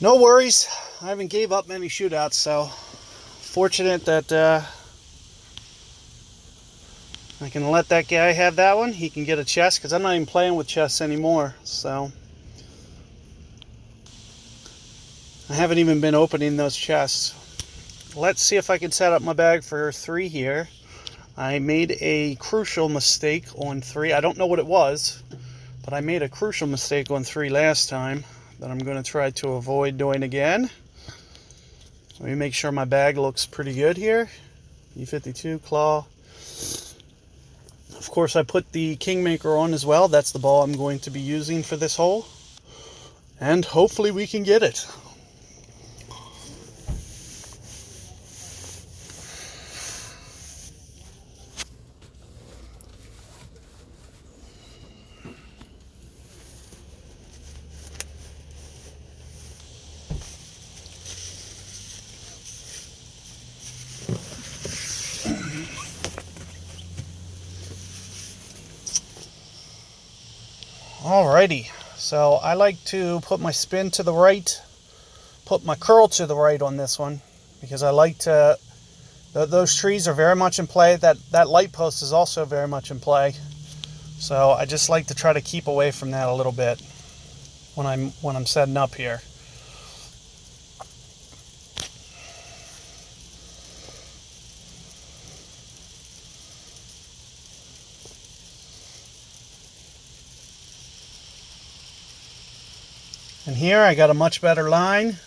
No worries. I haven't gave up many shootouts, so fortunate that I can let that guy have that one. He can get a chest because I'm not even playing with chests anymore. So I haven't even been opening those chests. Let's see if I can set up my bag for 3 here. I made a crucial mistake on 3. I don't know what it was, but I made a crucial mistake on 3 last time that I'm going to try to avoid doing again. Let me make sure my bag looks pretty good here. E52 claw. Of course, I put the Kingmaker on as well. That's the ball I'm going to be using for this hole. And hopefully we can get it. Alrighty, so I like to put my spin to the right, put my curl to the right on this one, because I like to, those trees are very much in play. That light post is also very much in play. So I just like to try to keep away from that a little bit when I'm setting up here. And here I got a much better line.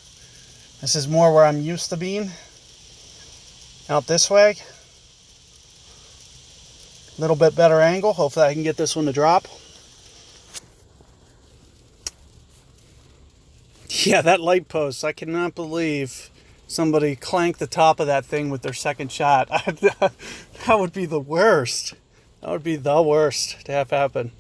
This is more where I'm used to being. Out this way. A little bit better angle. Hopefully I can get this one to drop. Yeah, that light post. I cannot believe somebody clanked the top of that thing with their second shot. That would be the worst. That would be the worst to have happen.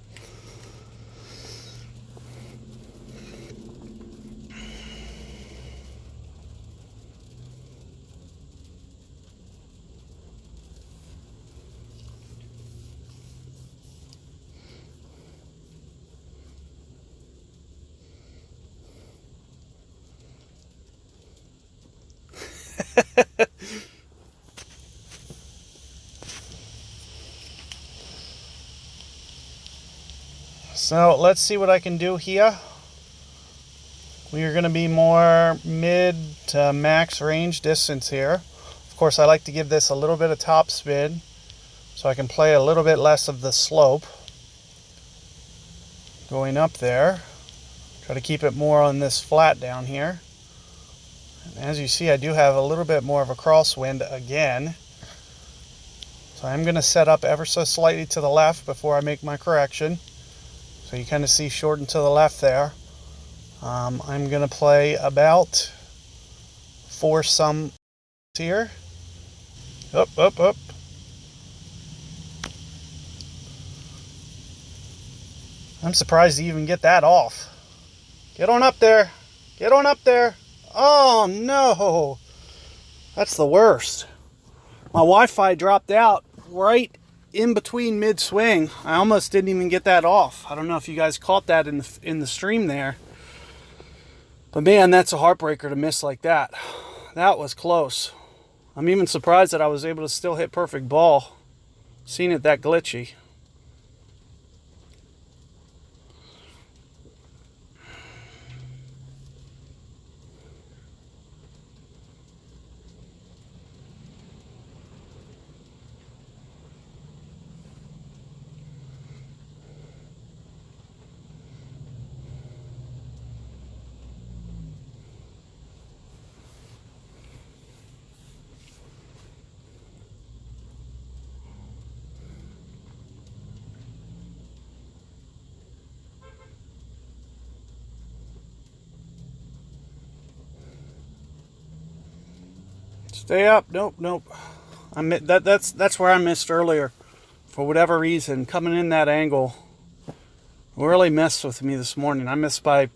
So let's see what I can do here. We are going to be more mid to max range distance here. Of course, I like to give this a little bit of top spin so I can play a little bit less of the slope going up there. Try to keep it more on this flat down here. And as you see, I do have a little bit more of a crosswind again. So I'm going to set up ever so slightly to the left before I make my correction. So you kind of see short and to the left there. I'm going to play about 4 some here. Up, up, up. I'm surprised to even get that off. Get on up there. Get on up there. Oh no. That's the worst. My Wi-Fi dropped out right in between mid-swing. I almost didn't even get that off. I don't know if you guys caught that in the stream there. But man, that's a heartbreaker to miss like that. That was close. I'm even surprised that I was able to still hit perfect ball, seeing it that glitchy. Stay up. Nope, nope. That's where I missed earlier. For whatever reason, coming in that angle really messed with me this morning. I missed by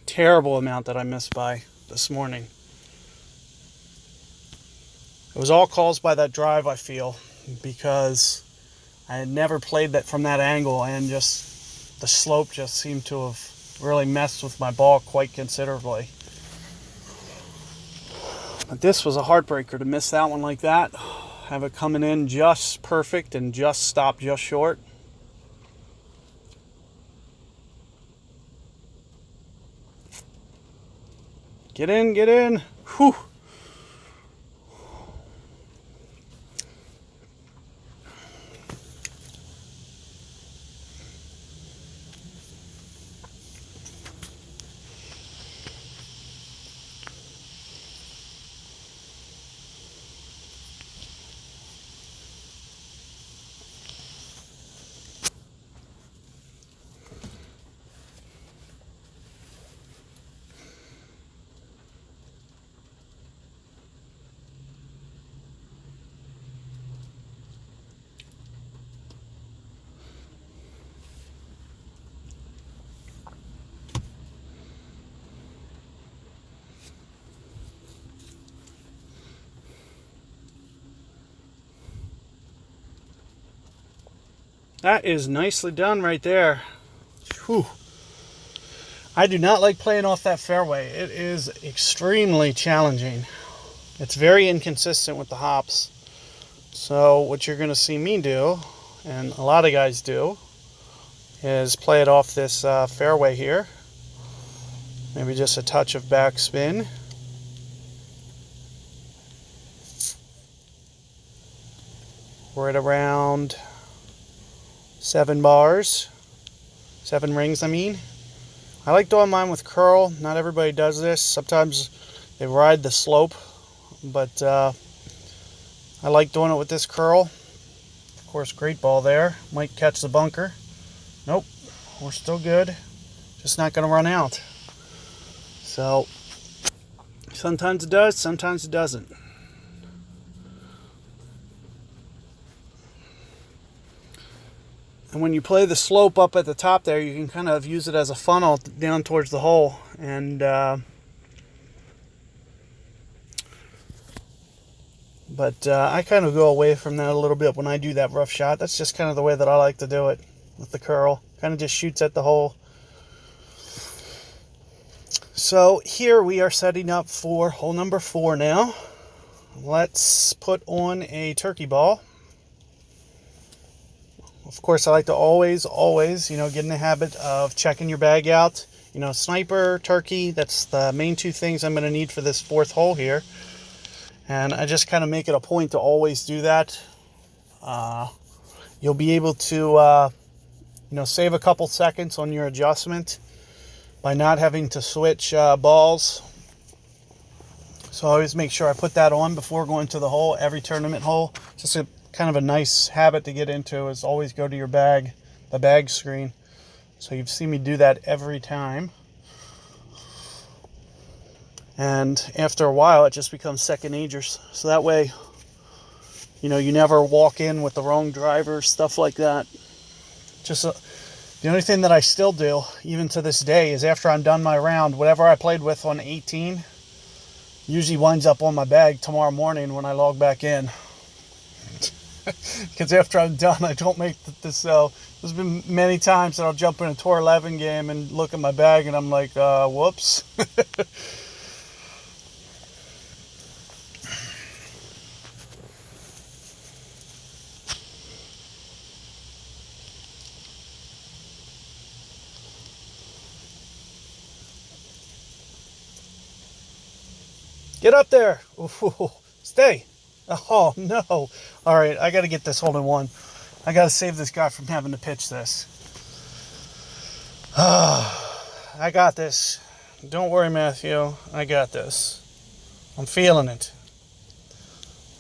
terrible amount that I missed by this morning. It was all caused by that drive, I feel, because I had never played that from that angle, and just the slope just seemed to have really messed with my ball quite considerably. But this was a heartbreaker to miss that one like that. Have it coming in just perfect and just stop just short. Get in, get in. Whew. That is nicely done right there. Whew. I do not like playing off that fairway. It is extremely challenging. It's very inconsistent with the hops. So what you're going to see me do, and a lot of guys do, is play it off this fairway here. Maybe just a touch of backspin. We're at around 7 bars. 7 rings, I mean. I like doing mine with curl. Not everybody does this. Sometimes they ride the slope, but I like doing it with this curl. Of course, great ball there. Might catch the bunker. Nope, we're still good. Just not going to run out. So, sometimes it does, sometimes it doesn't. And when you play the slope up at the top there, you can kind of use it as a funnel down towards the hole. And but I kind of go away from that a little bit when I do that rough shot. That's just kind of the way that I like to do it with the curl. Kind of just shoots at the hole. So here we are setting up for hole number 4 now. Let's put on a turkey ball. Of course, I like to always, get in the habit of checking your bag out. Sniper, turkey, that's the main 2 things I'm going to need for this 4th hole here. And I just kind of make it a point to always do that. You'll be able to, save a couple seconds on your adjustment by not having to switch balls. So I always make sure I put that on before going to the hole, every tournament hole. Just kind of a nice habit to get into is always go to your bag, the bag screen. So you've seen me do that every time. And after a while, it just becomes second nature. So that way, you never walk in with the wrong driver, stuff like that. Just the only thing that I still do, even to this day, is after I'm done my round, whatever I played with on 18 usually winds up on my bag tomorrow morning when I log back in. Because after I'm done, I don't make this. So there's been many times that I'll jump in a Tour 11 game and look at my bag and I'm like, whoops. Get up there. Ooh, stay. Oh, no. All right, I got to get this hole in one. I got to save this guy from having to pitch this. I got this. Don't worry, Matthew. I got this. I'm feeling it.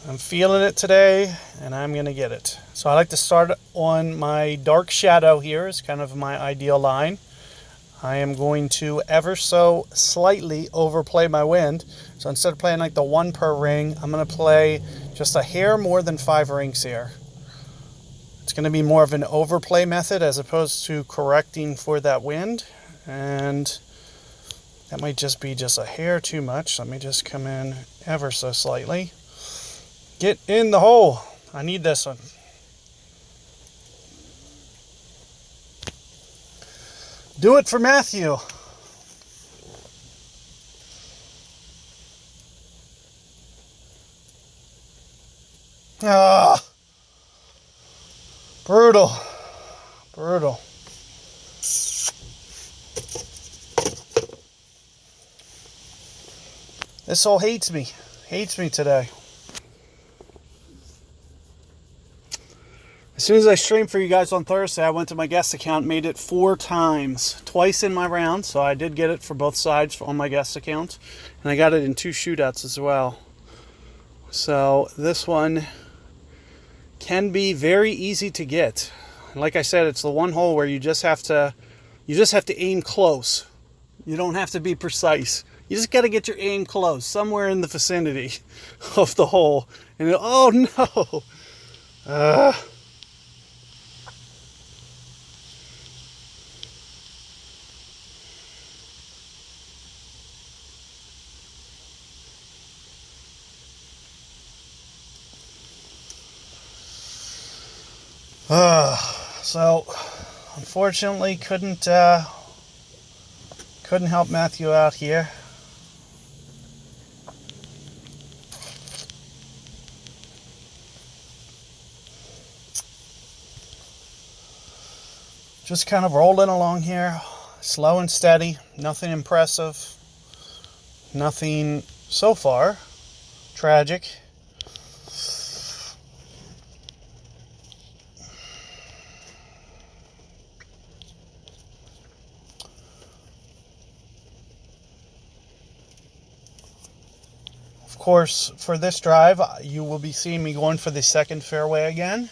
I'm feeling it today, and I'm going to get it. So I like to start on my dark shadow here. It's kind of my ideal line. I am going to ever so slightly overplay my wind. So instead of playing like the 1 per ring, I'm going to play just a hair more than 5 rings here. It's going to be more of an overplay method as opposed to correcting for that wind. And that might just be just a hair too much. Let me just come in ever so slightly. Get in the hole. I need this one. Do it for Matthew. Ah, brutal. Brutal. This hole hates me. Hates me today. As soon as I streamed for you guys on Thursday, I went to my guest account, made it 4 times. Twice in my round, so I did get it for both sides on my guest account. And I got it in 2 shootouts as well. So this one can be very easy to get. Like I said, it's the one hole where you just have to aim close. You don't have to be precise. You just got to get your aim close, somewhere in the vicinity of the hole. And oh no! So unfortunately couldn't help Matthew out here. Just kind of rolling along here, slow and steady, nothing impressive, nothing so far tragic. Of course, for this drive, you will be seeing me going for the second fairway again,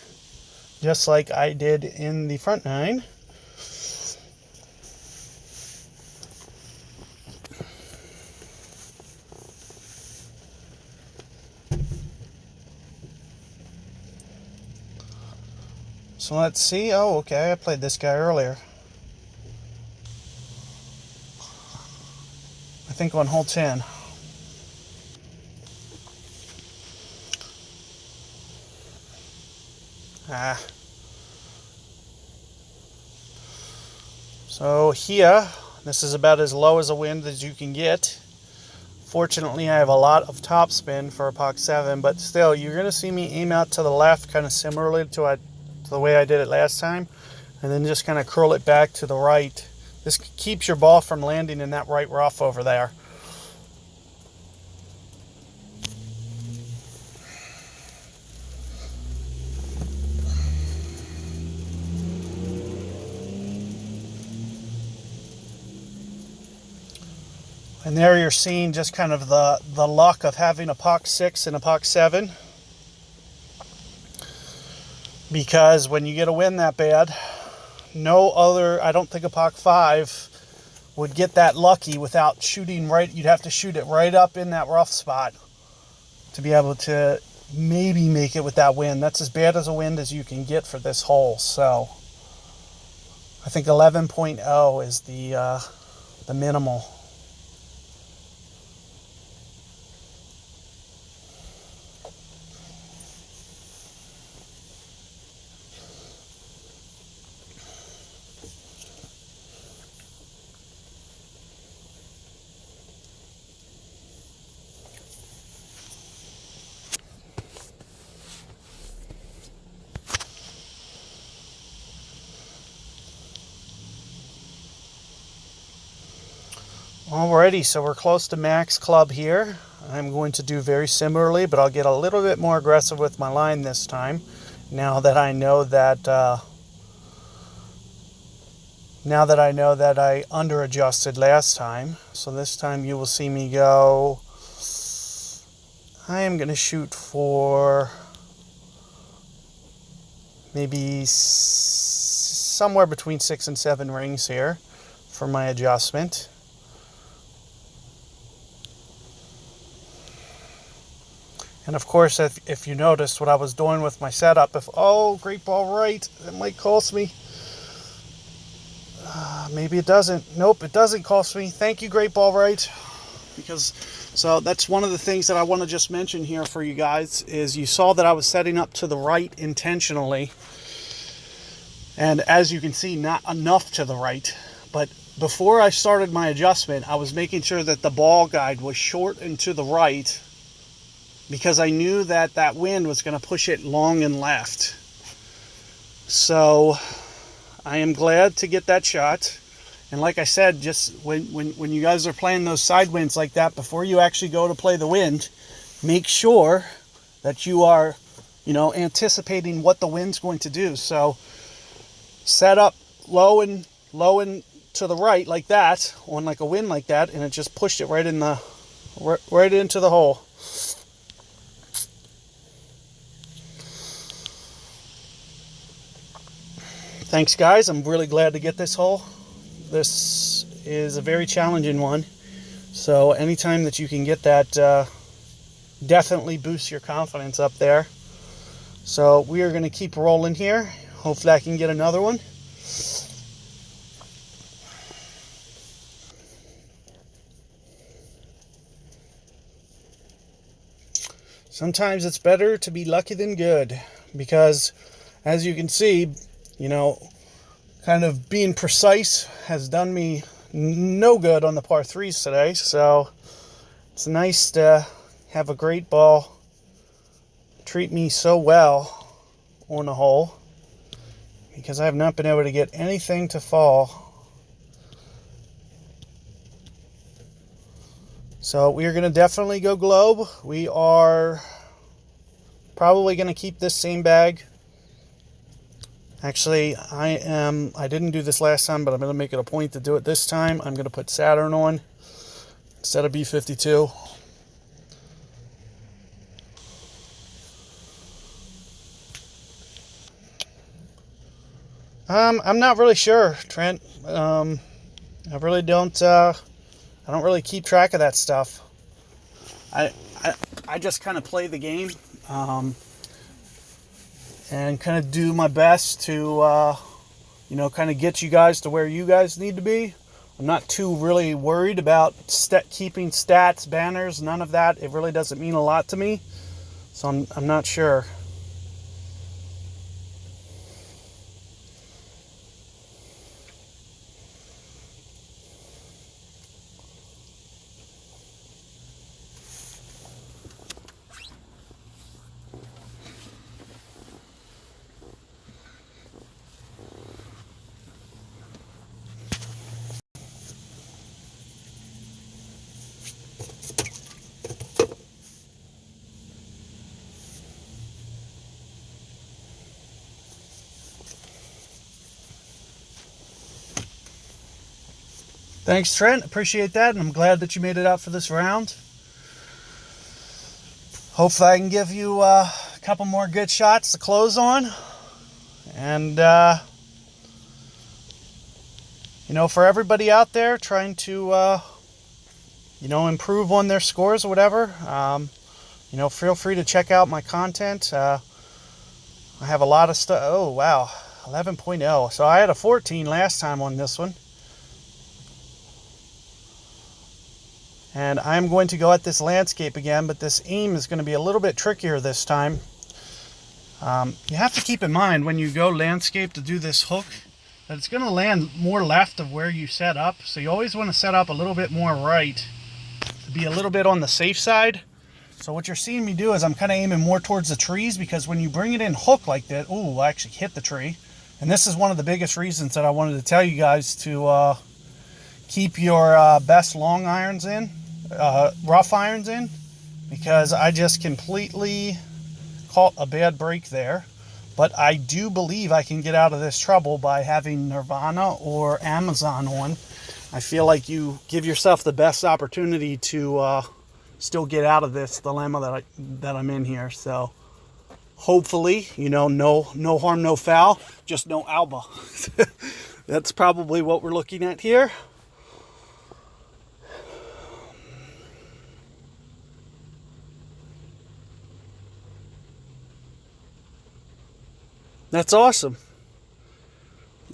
just like I did in the front 9. So let's see. Oh, okay, I played this guy earlier. I think on hole 10. So here, this is about as low as a wind as you can get. Fortunately, I have a lot of topspin for a Pak 7, but still, you're going to see me aim out to the left, kind of similarly to the way I did it last time, and then just kind of curl it back to the right. This keeps your ball from landing in that right rough over there. And there you're seeing just kind of the luck of having a Pak 6 and a Pak 7. Because when you get a wind that bad, no other, I don't think a Pak 5 would get that lucky without shooting right. You'd have to shoot it right up in that rough spot to be able to maybe make it with that wind. That's as bad as a wind as you can get for this hole. So I think 11.0 is the minimal. Alrighty, so we're close to max club here. I'm going to do very similarly, but I'll get a little bit more aggressive with my line this time. Now that I know that I under adjusted last time. So this time you will see me go. I am going to shoot for maybe somewhere between 6 and 7 rings here for my adjustment. And of course, if you noticed what I was doing with my setup, oh, great ball right, it might cost me. Maybe it doesn't. Nope, it doesn't cost me. Thank you, great ball right. So that's one of the things that I want to just mention here for you guys is you saw that I was setting up to the right intentionally. And as you can see, not enough to the right. But before I started my adjustment, I was making sure that the ball guide was short and to the right. because I knew that that wind was going to push it long and left. So I am glad to get that shot. And like I said, just when you guys are playing those side winds like that, before you actually go to play the wind, make sure that you are, anticipating what the wind's going to do. So set up low and to the right like that, on like a wind like that, and it just pushed it right into the hole. Thanks, guys. I'm really glad to get this hole. This is a very challenging one. So anytime that you can get that, definitely boosts your confidence up there. So we are going to keep rolling here. Hopefully I can get another one. Sometimes it's better to be lucky than good, because as you can see, kind of being precise has done me no good on the par 3s today. So it's nice to have a great ball treat me so well on the hole, because I have not been able to get anything to fall. So we are going to definitely go globe. We are probably going to keep this same bag. Actually, I didn't do this last time, but I'm going to make it a point to do it this time. I'm going to put Saturn on instead of B52. I'm not really sure, Trent. I really don't. I don't really keep track of that stuff. I just kind of play the game, and kind of do my best to, kind of get you guys to where you guys need to be. I'm not too really worried about keeping stats, banners, none of that. It really doesn't mean a lot to me, so I'm not sure. Thanks, Trent. Appreciate that, and I'm glad that you made it out for this round. Hopefully I can give you a couple more good shots to close on. And, for everybody out there trying to, improve on their scores or whatever, feel free to check out my content. I have a lot of stuff. Oh, wow. 11.0. So I had a 14 last time on this one. And I'm going to go at this landscape again, but this aim is going to be a little bit trickier this time. You have to keep in mind when you go landscape to do this hook that it's going to land more left of where you set up. So you always want to set up a little bit more right to be a little bit on the safe side. So what you're seeing me do is I'm kind of aiming more towards the trees, because when you bring it in hook like that, ooh, I actually hit the tree. And this is one of the biggest reasons that I wanted to tell you guys to keep your best long irons in. Rough irons in, because I just completely caught a bad break there. But I do believe I can get out of this trouble by having Nirvana or Amazon on. I feel like you give yourself the best opportunity to still get out of this dilemma that I'm in here. So hopefully, no harm, no foul, just no Alba. That's probably what we're looking at here. That's awesome.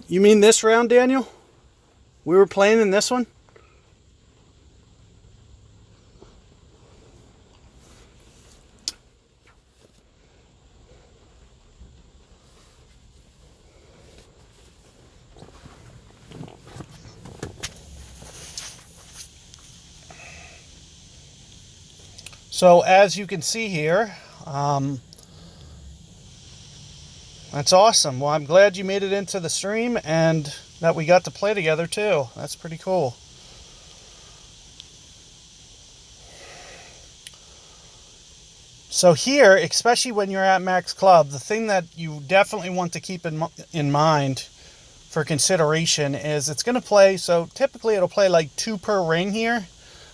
You mean this round, Daniel? We were playing in this one? So as you can see here, that's awesome. Well, I'm glad you made it into the stream and that we got to play together too. That's pretty cool. So here, especially when you're at Max Club, the thing that you definitely want to keep in mind for consideration is it's going to play, so typically it'll play like 2 per ring here,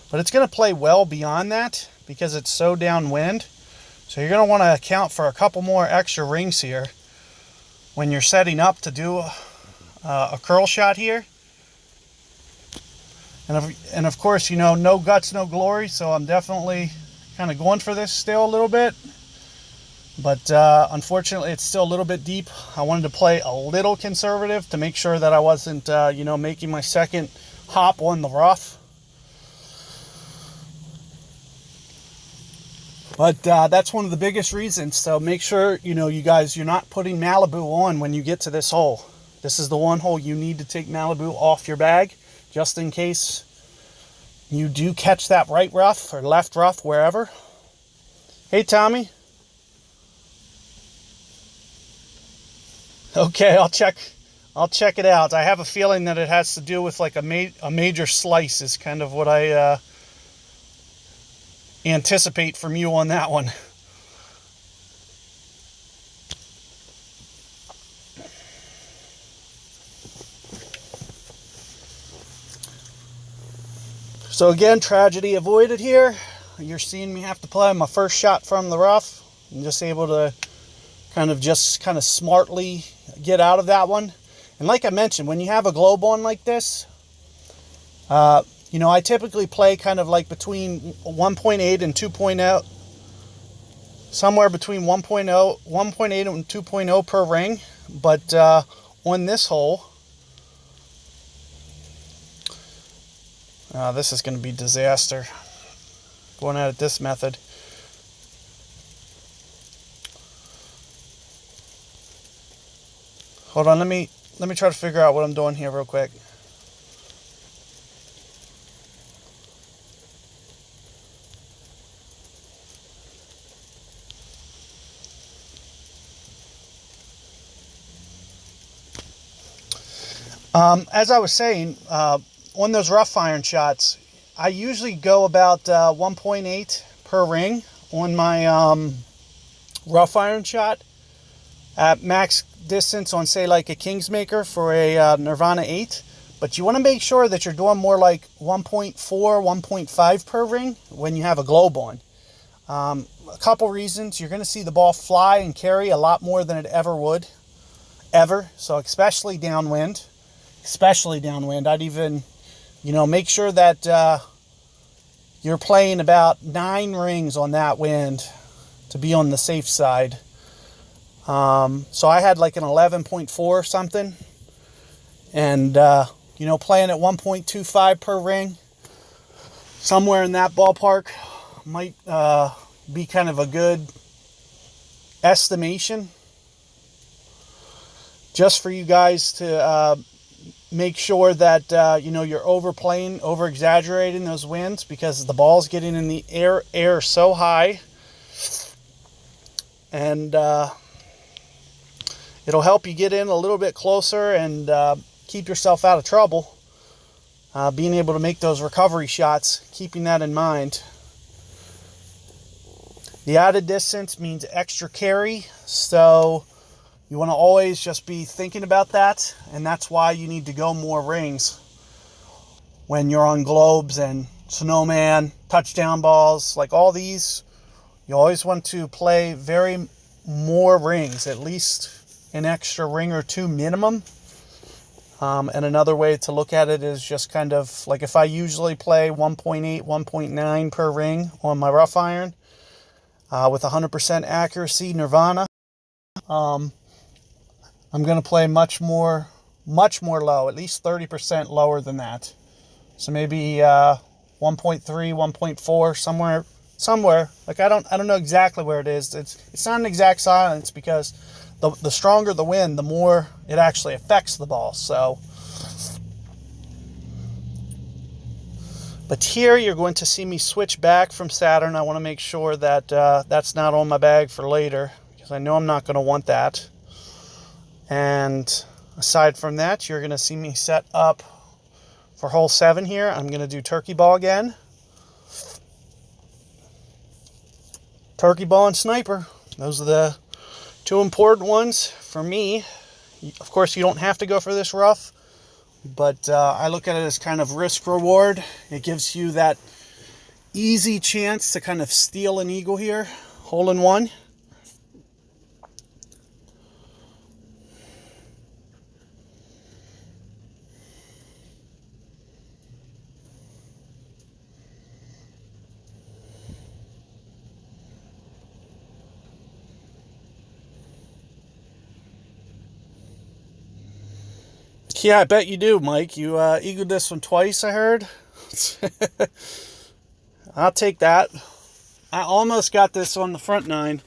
but it's going to play well beyond that because it's so downwind. So you're going to want to account for a couple more extra rings here when you're setting up to do a curl shot here. And of course, you know, no guts, no glory, so I'm definitely kind of going for this still a little bit. But unfortunately, it's still a little bit deep. I wanted to play a little conservative to make sure that I wasn't, you know, making my second hop on the rough. But that's one of the biggest reasons. So make sure, you know, you guys, you're not putting Malibu on when you get to this hole. This is the one hole you need to take Malibu off your bag, just in case you do catch that right rough or left rough, wherever. Hey, Tommy. Okay, I'll check it out. I have a feeling that it has to do with like a major slice is kind of what I anticipate from you on that one. So again, tragedy avoided here. You're seeing me have to play my first shot from the rough. I'm just able to kind of smartly get out of that one. And like I mentioned, when you have a globe on like this, you know, I typically play kind of like between 1.8 and 2.0, somewhere between 1.8 and 2.0 per ring. But on this hole, this is going to be disaster going at it this method. Hold on, let me try to figure out what I'm doing here real quick. As I was saying, on those rough iron shots, I usually go about 1.8 per ring on my rough iron shot at max distance on, say, like a Kingsmaker for a Nirvana 8. But you want to make sure that you're doing more like 1.4, 1.5 per ring when you have a globe on. A couple reasons. You're going to see the ball fly and carry a lot more than it ever would. So especially downwind. I'd even, you know, make sure that you're playing about 9 rings on that wind to be on the safe side. So I had like an 11.4 something, and you know, playing at 1.25 per ring, somewhere in that ballpark might be kind of a good estimation, just for you guys to make sure that you know, you're overplaying, over exaggerating those winds, because the ball's getting in the air so high, and it'll help you get in a little bit closer and keep yourself out of trouble. Being able to make those recovery shots, keeping that in mind. The added distance means extra carry, so you want to always just be thinking about that, and that's why you need to go more rings when you're on globes and snowman, touchdown balls, like all these. You always want to play more rings, at least an extra ring or 2 minimum. And another way to look at it is just kind of like, if I usually play 1.8, 1.9 per ring on my rough iron with 100% accuracy Nirvana, I'm going to play much more low, at least 30% lower than that. So maybe 1.3, 1.4, somewhere. Like I don't know exactly where it is. It's not an exact science, because the stronger the wind, the more it actually affects the ball. So But here you're going to see me switch back from Saturn. I want to make sure that that's not on my bag for later, because I know I'm not going to want that. And aside from that, you're going to see me set up for hole 7 here. I'm going to do turkey ball again. Turkey ball and sniper. Those are the two important ones for me. Of course, you don't have to go for this rough, but I look at it as kind of risk reward. It gives you that easy chance to kind of steal an eagle here, hole in one. Yeah, I bet you do, Mike. You eagled this one twice, I heard. I'll take that. I almost got this on the front 9.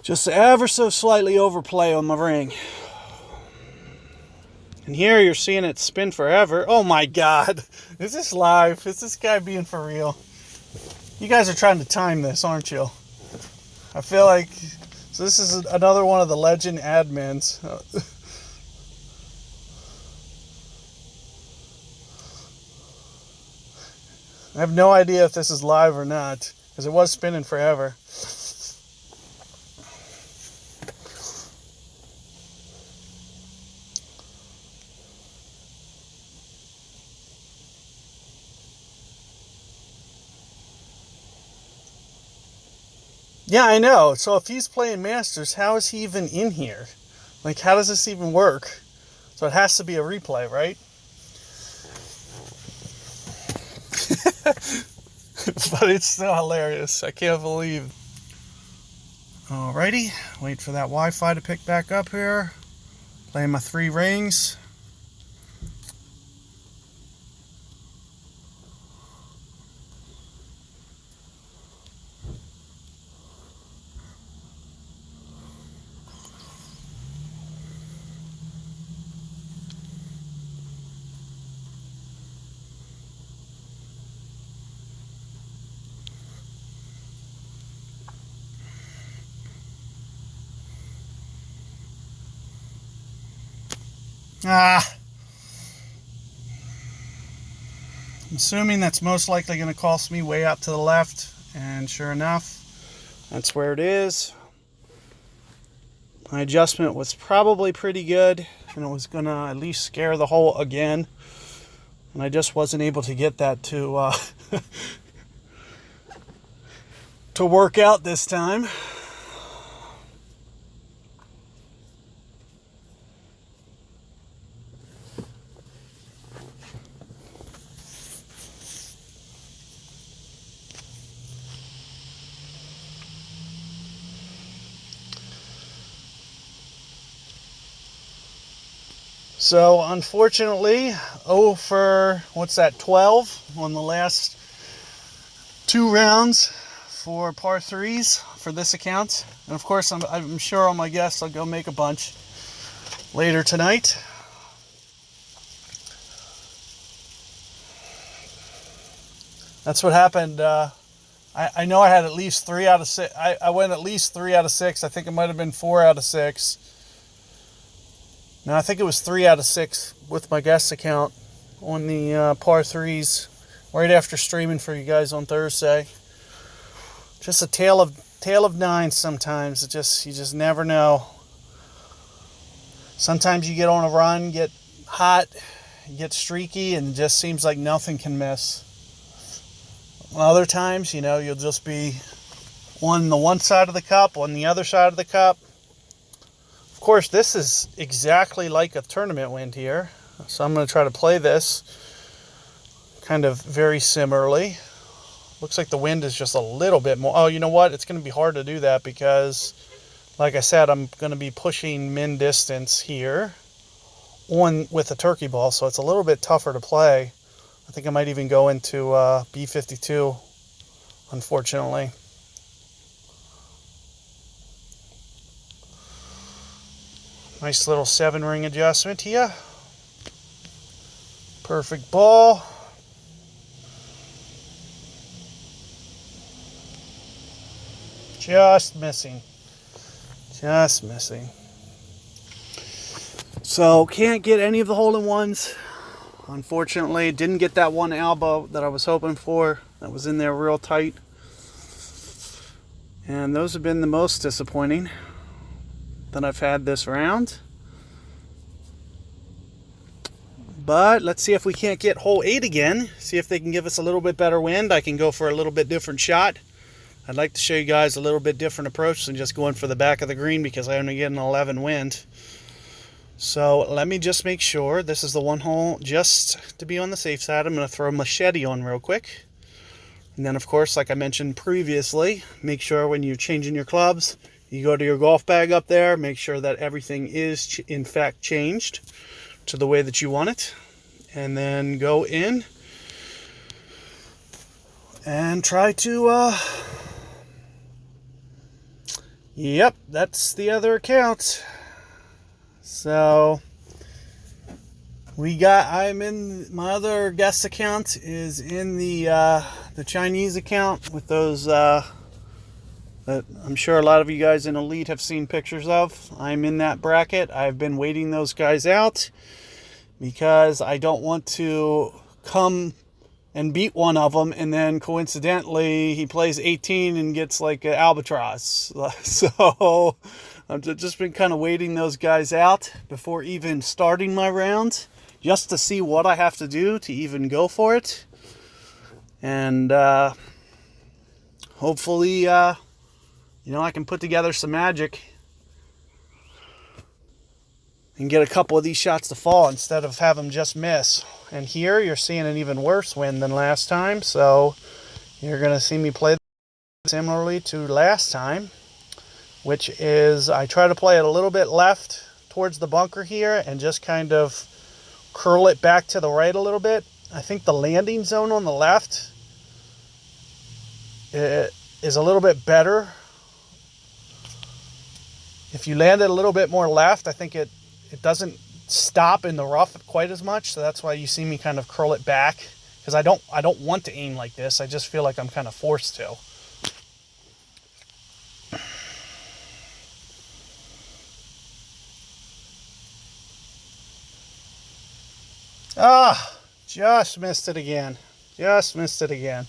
Just ever so slightly overplay on my ring. And here you're seeing it spin forever. Oh my God. Is this live? Is this guy being for real? You guys are trying to time this, aren't you? I feel like... So this is another one of the legend admins. I have no idea if this is live or not, because it was spinning forever. Yeah, I know. So if he's playing Masters, how is he even in here? Like, how does this even work? So it has to be a replay, right? But it's still hilarious. I can't believe. Alrighty, wait for that Wi-Fi to pick back up here. Playing my 3 rings. I'm assuming that's most likely going to cost me way out to the left, and sure enough, that's where it is. My adjustment was probably pretty good, and it was going to at least scare the hole again, and I just wasn't able to get that to to work out this time. So unfortunately, 0 for, what's that, 12 on the last 2 rounds for par 3s for this account. And of course, I'm sure on my guests I'll go make a bunch later tonight. That's what happened. I know I had at least 3 out of 6. I went at least 3 out of 6. I think it might have been 4 out of 6. No, I think it was 3 out of 6 with my guest account on the par 3s right after streaming for you guys on Thursday. Just a tale of 9 sometimes. You just never know. Sometimes you get on a run, get hot, get streaky, and it just seems like nothing can miss. Other times, you'll just be on the one side of the cup, on the other side of the cup. Of course, this is exactly like a tournament wind here. So I'm going to try to play this kind of very similarly. Looks like the wind is just a little bit more. Oh, you know what? It's going to be hard to do that because, like I said, I'm going to be pushing min distance here on with a turkey ball. So it's a little bit tougher to play. I think I might even go into B52, unfortunately. Nice little 7-ring adjustment here. Perfect ball. Just missing. Just missing. So can't get any of the hole-in-ones. Unfortunately, didn't get that one Alba that I was hoping for. That was in there real tight. And those have been the most disappointing that I've had this round. But let's see if we can't get hole 8 again. See if they can give us a little bit better wind. I can go for a little bit different shot. I'd like to show you guys a little bit different approach than just going for the back of the green because I only get an 11 wind. So let me just make sure this is the one hole. Just to be on the safe side, I'm going to throw a machete on real quick. And then, of course, like I mentioned previously, make sure when you're changing your clubs, you go to your golf bag up there, make sure that everything is in fact changed to the way that you want it. And then go in and try to, yep, that's the other account. So I'm in, my other guest account is in the Chinese account with those, that I'm sure a lot of you guys in Elite have seen pictures of. I'm in that bracket. I've been waiting those guys out because I don't want to come and beat one of them and then coincidentally he plays 18 and gets like an albatross. So I've just been kind of waiting those guys out before even starting my round, just to see what I have to do to even go for it. And hopefully, I can put together some magic and get a couple of these shots to fall instead of have them just miss. And here you're seeing an even worse wind than last time, so you're going to see me play similarly to last time, which is I try to play it a little bit left towards the bunker here and just kind of curl it back to the right a little bit. I think the landing zone on the left is a little bit better. If you land it a little bit more left, I think it doesn't stop in the rough quite as much, so that's why you see me kind of curl it back, because I don't want to aim like this. I just feel like I'm kind of forced to. Just missed it again. Just missed it again.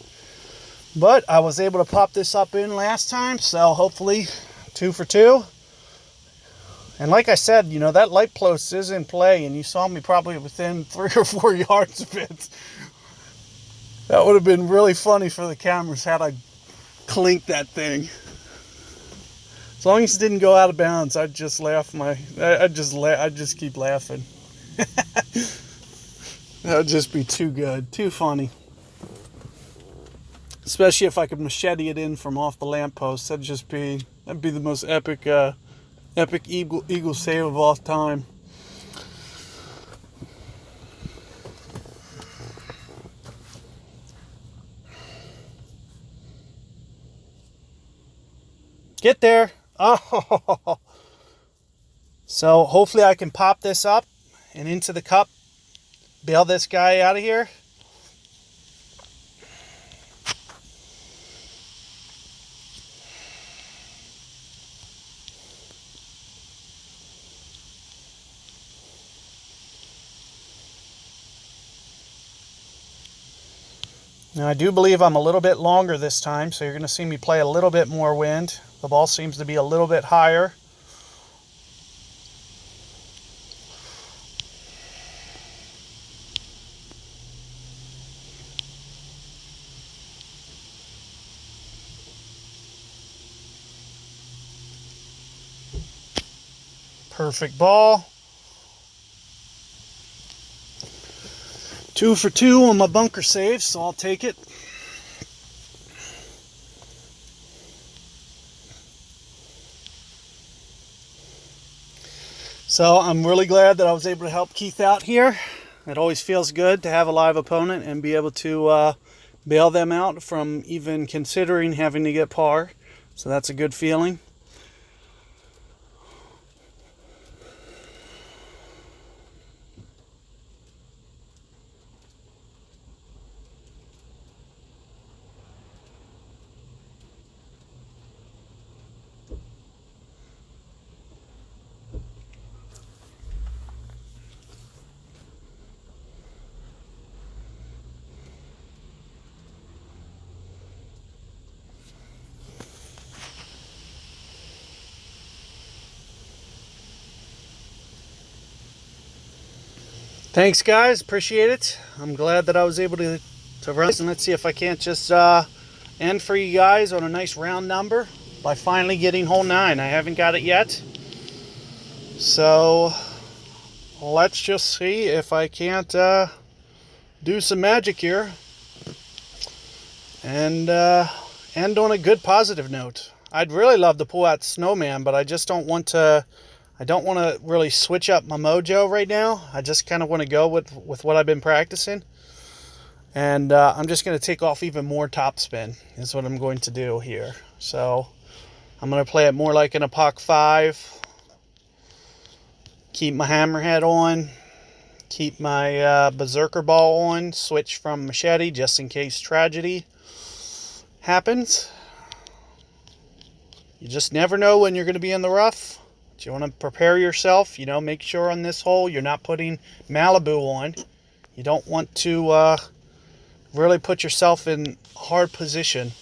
But I was able to pop this up in last time, so hopefully 2 for 2. And like I said, that light post is in play, and you saw me probably within 3 or 4 yards of it. That would have been really funny for the cameras had I clinked that thing. As long as it didn't go out of bounds, I'd just laugh I'd just keep laughing. That would just be too good, too funny. Especially if I could machete it in from off the lamppost. That'd be the most epic eagle save of all time. Get there. Oh. So hopefully I can pop this up and into the cup, bail this guy out of here. Now I do believe I'm a little bit longer this time, so you're going to see me play a little bit more wind. The ball seems to be a little bit higher. Perfect ball. 2 for 2 on my bunker save, so I'll take it. So I'm really glad that I was able to help Keith out here. It always feels good to have a live opponent and be able to bail them out from even considering having to get par. So that's a good feeling. Thanks, guys. Appreciate it. I'm glad that I was able to run this, and let's see if I can't just end for you guys on a nice round number by finally getting hole 9. I haven't got it yet, so let's just see if I can't do some magic here and end on a good positive note. I'd really love to pull out Snowman, but I just don't want to. I don't want to really switch up my mojo right now. I just kind of want to go with what I've been practicing. And I'm just going to take off even more topspin is what I'm going to do here. So I'm going to play it more like an Epoch 5. Keep my hammerhead on. Keep my berserker ball on. Switch from machete just in case tragedy happens. You just never know when you're going to be in the rough. You want to prepare yourself, make sure on this hole you're not putting Malibu on. You don't want to really put yourself in hard position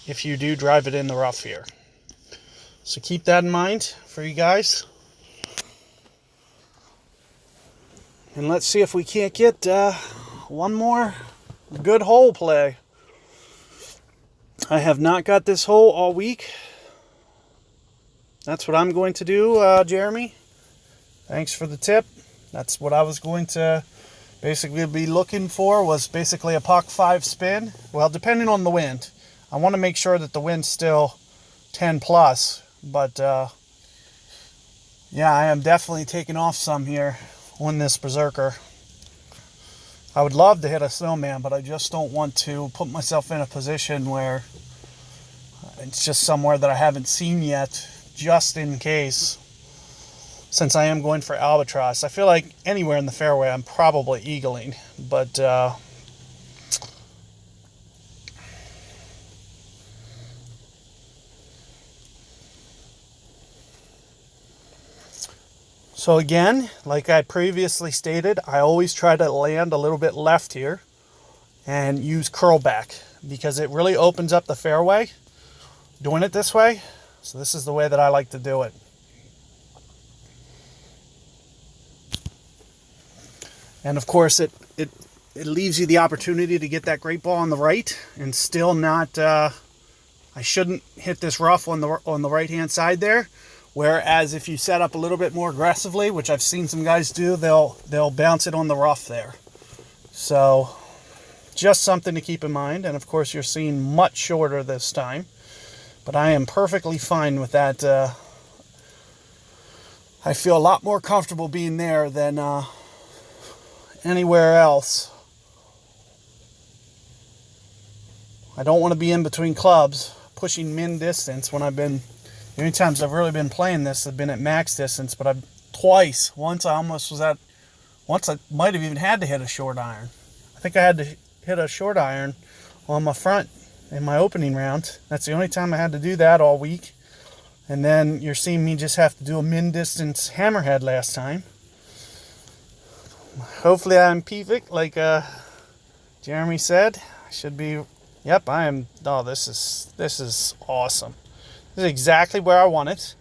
if you do drive it in the rough here. So keep that in mind for you guys. And let's see if we can't get one more good hole play. I have not got this hole all week. That's what I'm going to do, Jeremy. Thanks for the tip. That's what I was going to basically be looking for, was basically a Epoch 5 spin. Well, depending on the wind. I want to make sure that the wind's still 10 plus. But, yeah, I am definitely taking off some here on this Berserker. I would love to hit a Snowman, but I just don't want to put myself in a position where it's just somewhere that I haven't seen yet, just in case, since I am going for Albatross. I feel like anywhere in the fairway I'm probably eagling, but so again, like I previously stated, I always try to land a little bit left here and use curl back because it really opens up the fairway doing it this way. So this is the way that I like to do it. And of course it leaves you the opportunity to get that great ball on the right and still not, I shouldn't hit this rough on the right hand side there. Whereas if you set up a little bit more aggressively, which I've seen some guys do, they'll bounce it on the rough there. So just something to keep in mind. And of course you're seeing much shorter this time. But I am perfectly fine with that. I feel a lot more comfortable being there than anywhere else. I don't want to be in between clubs, pushing min distance when I've been, the only times I've really been playing this have been at max distance, but I've twice. Once I might have even had to hit a short iron. I think I had to hit a short iron on my front in my opening round. That's the only time I had to do that all week. And then you're seeing me just have to do a min distance hammerhead last time. Hopefully I'm perfect, like Jeremy said. I should be. Yep, I am. Oh, this is awesome. This is exactly where I want it.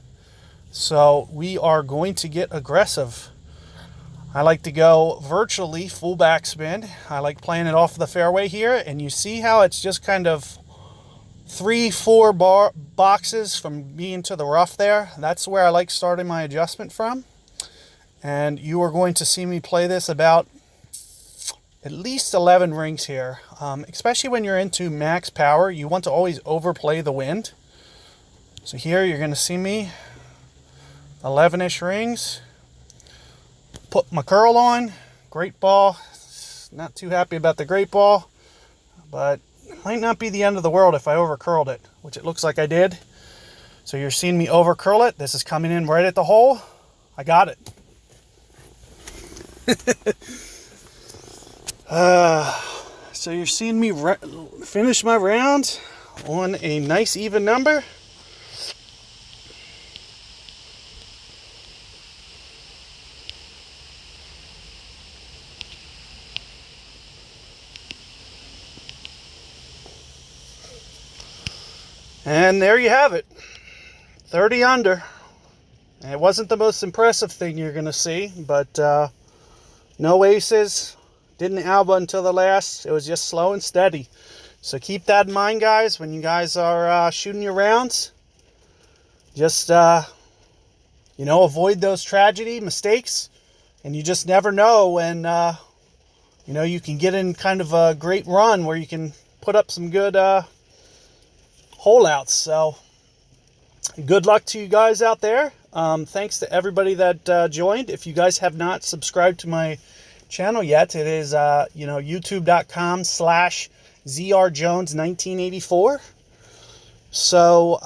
So we are going to get aggressive. I like to go virtually full backspin. I like playing it off the fairway here, and you see how it's just kind of 3-4 boxes from being to the rough there. That's where I like starting my adjustment from. And you are going to see me play this about at least 11 rings here. Especially when you're into max power, you want to always overplay the wind. So here you're going to see me 11-ish rings. Put my curl on. Great ball. Not too happy about the great ball, but it might not be the end of the world if I over curled it, which it looks like I did. So you're seeing me over curl it. This is coming in right at the hole. I got it. So you're seeing me finish my round on a nice even number. And there you have it, 30 under. And it wasn't the most impressive thing you're going to see, but No aces. Didn't alba until the last. It was just slow and steady. So keep that in mind, guys, when you guys are shooting your rounds. Just, avoid those tragedy mistakes. And you just never know when, you can get in kind of a great run where you can put up some good holeouts. So good luck to you guys out there. Thanks to everybody that joined. If you guys have not subscribed to my channel yet, it is, youtube.com/ZRJones1984. So,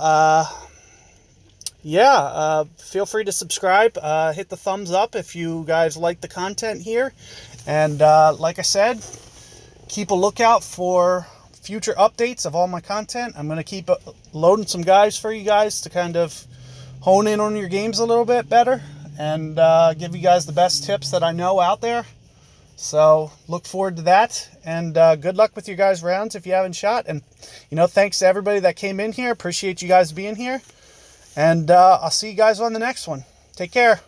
feel free to subscribe. Hit the thumbs up if you guys like the content here. And like I said, keep a lookout for future updates of all my content. I'm going to keep loading some guys for you guys to kind of hone in on your games a little bit better and give you guys the best tips that I know out there. So look forward to that, and good luck with your guys' rounds if you haven't shot. And, thanks to everybody that came in here. Appreciate you guys being here. And I'll see you guys on the next one. Take care.